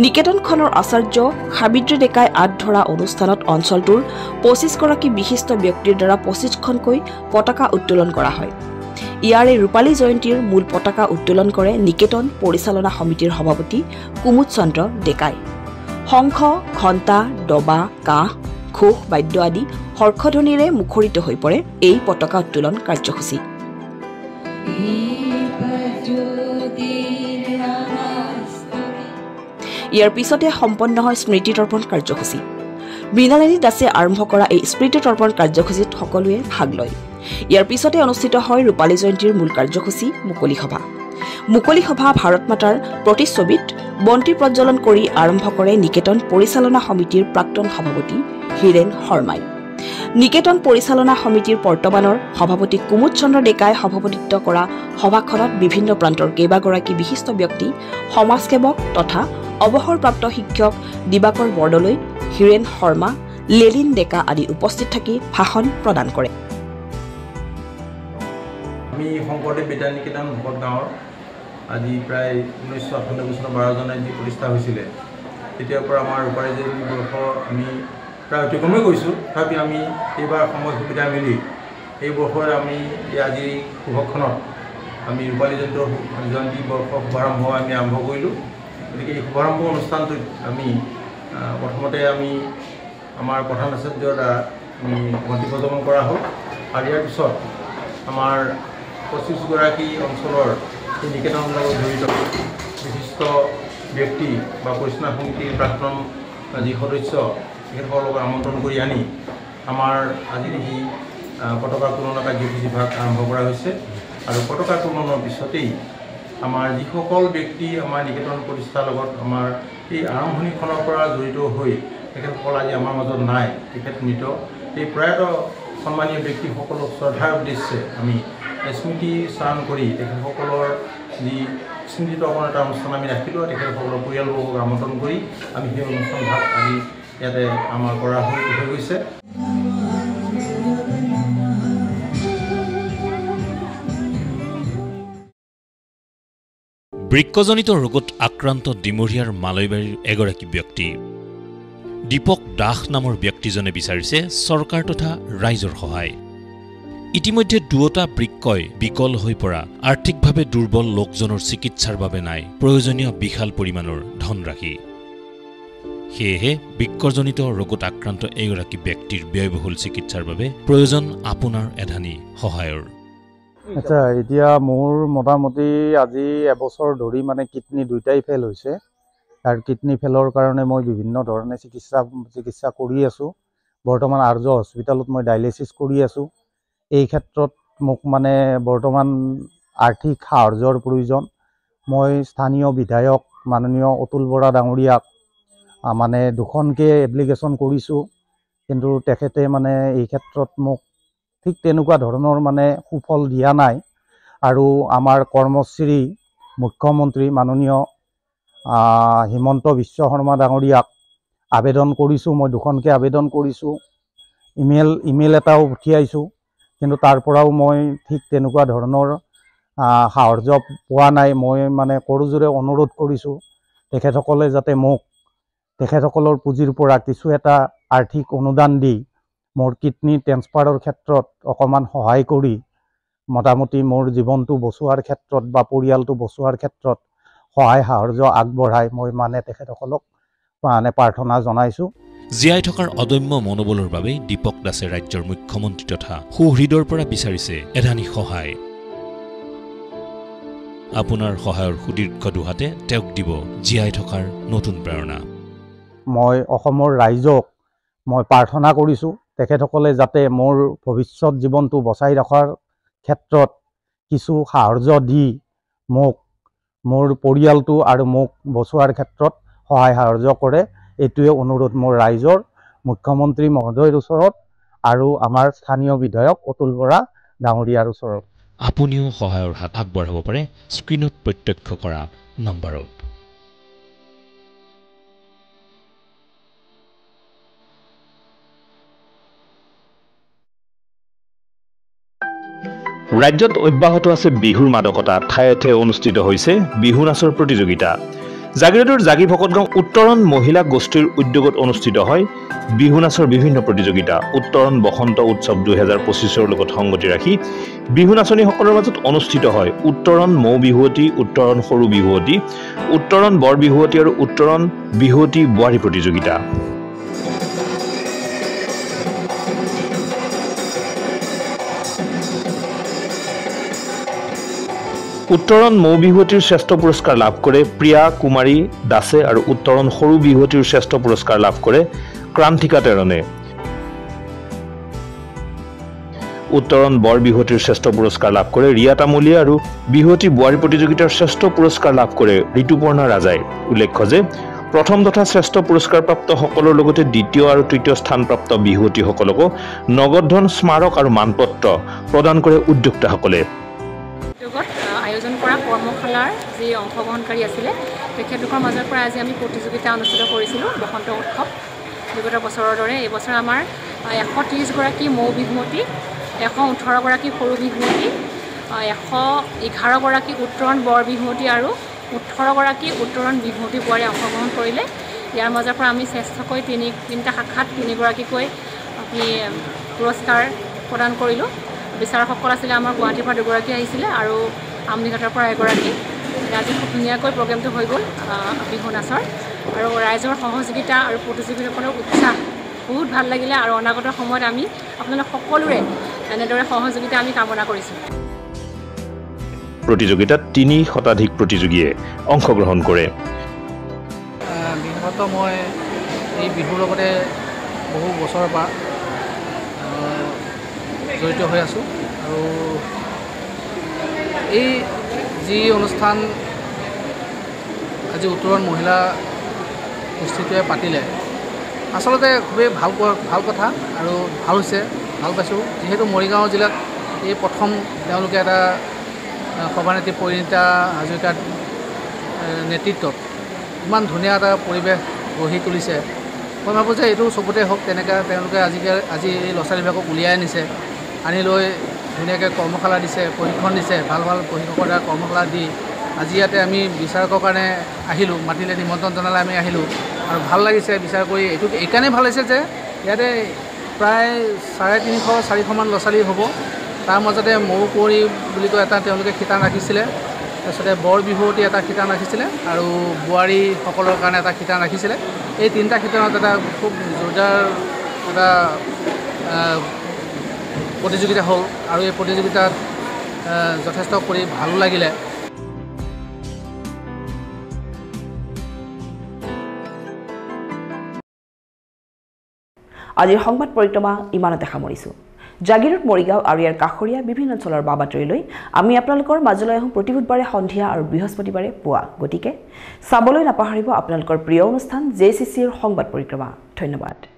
নিকেতনখনৰ আচাৰ্য সাবিত্ৰী ডেকাই আঁত ধৰা অনুষ্ঠানত অঞ্চলটোৰ 25 গৰাকী বিশিষ্ট ব্যক্তিৰ দ্বাৰা 25খনকৈ পতাকা উত্তোলন কৰা হয় ইয়াৰে ৰূপালী জয়ন্তীৰ মূল পতাকা উত্তোলন কৰে নিকেতন পৰিচালনা সমিতিৰ সভাপতি কুমুদ চন্দ্ৰ ডেকাই শংখ ঘণ্টা ডবা কাঁহ ঘোষ বাদ্য আদি হৰ্ষধ্বনিৰে মুখৰিত হৈ পৰে এই পতাকা উত্তোলন কাৰ্যসূচী ইয়াৰ পিছতে সম্পন্ন হয় স্মৃতি তৰ্পণ কাৰ্যসূচী মৃণালিনী দাসে আৰম্ভ কৰা এই স্মৃতি তৰ্পণ কাৰ্যসূচীত সকলোৱে ভাগ লয় ইয়াৰ পিছতে অনুষ্ঠিত হয় ৰূপালী জয়ন্তীৰ মূল কাৰ্যসূচী মুকলি সভা ভাৰত মাতাৰ প্ৰতিচ্ছবিত বন্তি প্ৰজ্বলন কৰি আৰম্ভ কৰে নিকেতন পৰিচালনা সমিতিৰ প্ৰাক্তন সভাপতি হীৰেন শৰ্মাই নিকেতন পৰিচালনা সমিতিৰ বৰ্তমানৰ সভাপতি কুমুদ চন্দ্ৰ ডেকাই সভাপতিত্ব কৰা সভাখনত বিভিন্ন প্ৰান্তৰ কেইবাগৰাকী বিশিষ্ট ব্যক্তি সমাজসেৱক তথা অৱসৰপ্ৰাপ্ত শিক্ষক দিবাকৰ বৰদলৈ হীৰেন শৰ্মা লেলিন ডেকা আদি উপস্থিত থাকি ভাষণ প্ৰদান কৰে আমি শংকৰদেৱ বিদ্যানিকেতন ভকতগাঁৱৰ আজি প্ৰায় 1998 চনৰ 12 জানুৱাৰীত যি প্ৰতিষ্ঠা হৈছিলে তেতিয়াৰ পৰা আমাৰ ৰূপালী জয়ন্তী বৰ্ষ আমি প্ৰায় অতিক্ৰমেই কৰিছোঁ তথাপি আমি এইবাৰ সময় সুবিধা মিলি এই বৰ্ষৰ আমি আজি শুভক্ষণত আমি ৰূপালী জয়ন্তী বৰ্ষ শুভাৰম্ভ আমি আৰম্ভ কৰিলোঁ গতিকে এই শুভাৰম্ভ অনুষ্ঠানটোত আমি প্ৰথমতে আমি আমাৰ প্ৰধান আচাৰ্যৰ দ্বাৰা আমি বন্তি প্ৰজ্বলন কৰা হ'ল আৰু ইয়াৰ পিছত আমাৰ 25 গৰাকী অঞ্চলৰ এই নিকেতনৰ লগত জড়িত বিশিষ্ট ব্যক্তি বা পৰিচালনা সমিতিৰ প্ৰাক্তন যি সদস্য তেখেতসকলক আমন্ত্ৰণ কৰি আনি আমাৰ আজি এই পতাকা উত্তোলন কাৰ্যসূচী ভাগ আৰম্ভ কৰা হৈছে আৰু পতাকা উত্তোলনৰ পিছতেই আমাৰ যিসকল ব্যক্তি আমাৰ নিকেতন প্ৰতিষ্ঠাৰ লগত আমাৰ এই আৰম্ভণিখনৰ পৰা জড়িত হৈ তেখেতসকল আজি আমাৰ মাজত নাই তেখেত মৃত এই প্ৰয়াত সন্মানীয় ব্যক্তিসকলক শ্ৰদ্ধাৰ উদ্দেশ্যে আমি স্মৃতি স্মৰণ কৰি তেখেতসকলৰ যি স্মৃতি তৰ্পণ এটা অনুষ্ঠান আমি ৰাখিলোঁ তেখেতসকলৰ পৰিয়ালবৰ্গক আমন্ত্ৰণ কৰি আমি সেই অনুষ্ঠান ভাগ আজি ইয়াতে আমাৰ কৰা হৈ গৈছে বৃক্কজনিত ৰোগত আক্ৰান্ত ডিমৰীয়াৰ মালৈবাৰীৰ এগৰাকী ব্যক্তি দীপক দাস নামৰ ব্যক্তিজনে বিচাৰিছে চৰকাৰ তথা ৰাইজৰ সহায় ইতিমধ্যে দুয়োটা বৃক্কই বিকল হৈ পৰা আৰ্থিকভাৱে দুৰ্বল লোকজনৰ চিকিৎসাৰ বাবে নাই প্ৰয়োজনীয় বিশাল পৰিমাণৰ ধনৰাশি। সেয়েহে বৃক্কজনিত ৰোগত আক্ৰান্ত এগৰাকী ব্যক্তিৰ ব্যয়বহুল চিকিৎসাৰ বাবে প্ৰয়োজন আপোনাৰ এধানি সহায়ৰ। আচ্ছা, এতিয়া মোৰ মোটামুটি আজি এবছৰ ধৰি মানে কিডনি দুইটাই ফেল হৈছে। আৰু কিডনি ফেলৰ কাৰণে মই বিভিন্ন ধৰণে চিকিৎসা কৰি আছোঁ। বৰ্তমান আৰ্য হস্পিটেলত মই ডায়েলিচিছ কৰি আছোঁ। এই ক্ষেত্ৰত মোক মানে বৰ্তমান আৰ্থিক সাহায্যৰ প্ৰয়োজন। মই স্থানীয় বিধায়ক মাননীয় অতুল বৰা ডাঙৰীয়াক মানে দুখনকৈ এপ্লিকেশ্যন কৰিছোঁ, কিন্তু তেখেতে মানে এই ক্ষেত্ৰত মোক ঠিক তেনেকুৱা ধৰণৰ মানে সুফল দিয়া নাই। আৰু আমাৰ কৰ্মশ্ৰী মুখ্যমন্ত্ৰী মাননীয় হিমন্ত বিশ্ব শৰ্মা ডাঙৰীয়াক আবেদন কৰিছোঁ। মই দুখনকৈ আবেদন কৰিছোঁ, ইমেইল এটাও পঠিয়াইছোঁ, কিন্তু তাৰ পৰাও মই ঠিক তেনেকুৱা ধৰণৰ সাহায্য পোৱা নাই। মই মানে কৰজোৰে অনুৰোধ কৰিছোঁ তেখেতসকলে যাতে মোক তেখেতসকলৰ পুঁজিৰ পৰা কিছু এটা আৰ্থিক অনুদান দি মোৰ কিডনি ট্ৰেন্সফাৰৰ ক্ষেত্ৰত অকণমান সহায় কৰি মোটামুটি মোৰ জীৱনটো বচোৱাৰ ক্ষেত্ৰত বা পৰিয়ালটো বচোৱাৰ ক্ষেত্ৰত সহায় সাহায্য আগবঢ়াই মই মানে তেখেতসকলক মানে প্ৰাৰ্থনা জনাইছোঁ। জীয়াই থকাৰ অদম্য মনোবলৰ বাবে দীপক দাসে ৰাজ্যৰ মুখ্যমন্ত্ৰী তথা সুহৃদৰ পৰা বিচাৰিছে এধানি সহায়। আপোনাৰ সহায়ৰ সুদীৰ্ঘ দুহাতে তেওঁক দিব জীয়াই থকাৰ নতুন প্ৰেৰণা। মই অসমৰ ৰাইজক মই প্ৰাৰ্থনা কৰিছোঁ তেখেতসকলে যাতে মোৰ ভৱিষ্যত জীৱনটো বচাই ৰখাৰ ক্ষেত্ৰত কিছু সাহায্য দি মোক মোৰ পৰিয়ালটো আৰু মোক বচোৱাৰ ক্ষেত্ৰত সহায় সাহায্য কৰে। এইটোৱে অনুৰোধ মোৰ ৰাইজৰ মুখ্যমন্ত্ৰী মহোদয়ৰ ওচৰত আৰু আমাৰ স্থানীয় বিধায়ক অতুল বৰা ডাঙৰীয়াৰ ওচৰত। আপুনিও সহায়ৰ হাত আগবঢ়াব পাৰে স্ক্ৰীনত প্ৰত্যক্ষ কৰা নম্বৰত। ৰাজ্যত অব্যাহত আছে বিহুৰ মাদকতা। ঠায়ে ঠায়ে অনুষ্ঠিত হৈছে বিহু নাচৰ প্ৰতিযোগিতা। জাগিৰোডৰ জাগি ভকতগাঁও উত্তৰণ মহিলা গোষ্ঠীৰ উদ্যোগত অনুষ্ঠিত হয় বিহু নাচৰ বিভিন্ন প্ৰতিযোগিতা। উত্তৰণ বসন্ত উৎসৱ 2025ৰ লগত সংগতি ৰাখি বিহু নাচনীসকলৰ মাজত অনুষ্ঠিত হয় উত্তৰণ মৌ বিহুৱতী, উত্তৰণ সৰু বিহুৱতী, উত্তৰণ বৰ বিহুৱতী আৰু উত্তৰণ বিহুৱতী বোৱাৰী প্ৰতিযোগিতা। উত্তৰণ মৌ বিহুৱতীৰ শ্ৰেষ্ঠ পুৰস্কাৰ লাভ কৰে প্ৰিয়া কুমাৰী দাসে আৰু উত্তৰণ সৰু বিহুৱতীৰ শ্ৰেষ্ঠ পুৰস্কাৰ লাভ কৰে ক্ৰান্তিকা তেৰণে। উত্তৰণ বৰ বিহুৱতীৰ শ্ৰেষ্ঠ পুৰস্কাৰ লাভ কৰে ৰিয়া তামুলীয়া আৰু বিহুৱতী বোৱাৰী প্ৰতিযোগিতাৰ শ্ৰেষ্ঠ পুৰস্কাৰ লাভ কৰে ঋতুপৰ্ণা ৰাজাই। উল্লেখ্য যে প্ৰথম তথা শ্ৰেষ্ঠ পুৰস্কাৰপ্ৰাপ্ত সকলৰ লগতে দ্বিতীয় আৰু তৃতীয় স্থানপ্ৰাপ্ত বিহুৱতীসকলকো নগদ ধন, স্মাৰক আৰু মানপত্ৰ প্ৰদান কৰে উদ্যোক্তাসকলে। আয়োজন কৰা কৰ্মশালাৰ যি অংশগ্ৰহণকাৰী আছিলে তেখেতলোকৰ মাজৰ পৰা আজি আমি প্ৰতিযোগিতা অনুষ্ঠিত কৰিছিলোঁ বসন্ত উৎসৱ। বিগত বছৰৰ দৰে এইবছৰ আমাৰ 130গৰাকী মৌ বিহুৱতী, 118গৰাকী সৰু বিহুৱতী, 111গৰাকী উত্তৰণ বৰ বিহুৱতী আৰু 18গৰাকী উত্তৰণ বিহুৱতী বোৱাৰী অংশগ্ৰহণ কৰিলে। ইয়াৰ মাজৰ পৰা আমি শ্ৰেষ্ঠকৈ তিনিটা শাখাত 3গৰাকীকৈ আমি পুৰস্কাৰ প্ৰদান কৰিলোঁ। বিচাৰকসকল আছিলে আমাৰ গুৱাহাটীৰ পৰা 2গৰাকী আহিছিলে আৰু আমনিঘাটৰ পৰা 1গৰাকী। আজি খুব ধুনীয়াকৈ প্ৰগ্ৰেমটো হৈ গ'ল বিহু নাচৰ, আৰু ৰাইজৰ সহযোগিতা আৰু প্ৰতিযোগীসকলৰ উৎসাহ বহুত ভাল লাগিলে। আৰু অনাগত সময়ত আমি আপোনালোক সকলোৰে এনেদৰে সহযোগিতা আমি কামনা কৰিছোঁ। প্ৰতিযোগিতাত 3 শতাধিক প্ৰতিযোগীয়ে অংশগ্ৰহণ কৰে। বিশেষত মই এই বিহুৰ লগতে বহু বছৰৰ পৰা জড়িত হৈ আছোঁ। আৰু এই যি অনুষ্ঠান আজি উত্তৰণ মহিলা গোষ্ঠীটোৱে পাতিলে আচলতে খুবেই ভাল কথা আৰু ভাল হৈছে, ভাল পাইছোঁ। যিহেতু মৰিগাঁও জিলাত এই প্ৰথম তেওঁলোকে এটা সভানেত্ৰী পৰিণীতা হাজৰিকাৰ নেতৃত্বত ইমান ধুনীয়া এটা পৰিৱেশ গঢ়ি তুলিছে। মই ভাবোঁ যে এইটো চবতে হওক তেনেকৈ তেওঁলোকে আজি এই ল'ৰা ছোৱালীবিলাকক উলিয়াই আনিছে, আনি লৈ ধুনীয়াকৈ কৰ্মশালা দিছে, প্ৰশিক্ষণ দিছে, ভাল প্ৰশিক্ষকৰ দ্বাৰা কৰ্মশালা দি আজি ইয়াতে আমি বিচাৰকৰ কাৰণে আহিলোঁ, মাতিলে নিমন্ত্ৰণ জনালে আমি আহিলোঁ আৰু ভাল লাগিছে বিচাৰ কৰি। এইটো এইকাৰণেই ভাল লাগিছে যে ইয়াতে প্ৰায় 350-400মান ল'ৰা ছোৱালী হ'ব, তাৰ মাজতে মৌ কুঁৱৰী বুলি কয় এটা তেওঁলোকে শিতান ৰাখিছিলে তাৰপিছতে বৰ বিহুৱতী এটা শিতান ৰাখিছিলে আৰু বোৱাৰীসকলৰ কাৰণে এটা শিতান ৰাখিছিলে এই তিনিটা শিতানত এটা খুব জোৰদাৰ এটা প্ৰতিযোগিতা হ'ল আৰু এই প্ৰতিযোগিতাত যথেষ্ট কৰি ভালো লাগিলে আজিৰ সংবাদ পৰিক্ৰমা ইমানতে সামৰিছোঁ জাগিৰোড মৰিগাঁও আৰু ইয়াৰ কাষৰীয়া বিভিন্ন অঞ্চলৰ বাবাতৰিলৈ আমি আপোনালোকৰ মাজলৈ আহোঁ প্ৰতি বুধবাৰে সন্ধিয়া আৰু বৃহস্পতিবাৰে পুৱা গতিকে চাবলৈ নাপাহৰিব আপোনালোকৰ প্ৰিয় অনুষ্ঠান JCCৰ সংবাদ পৰিক্ৰমা ধন্যবাদ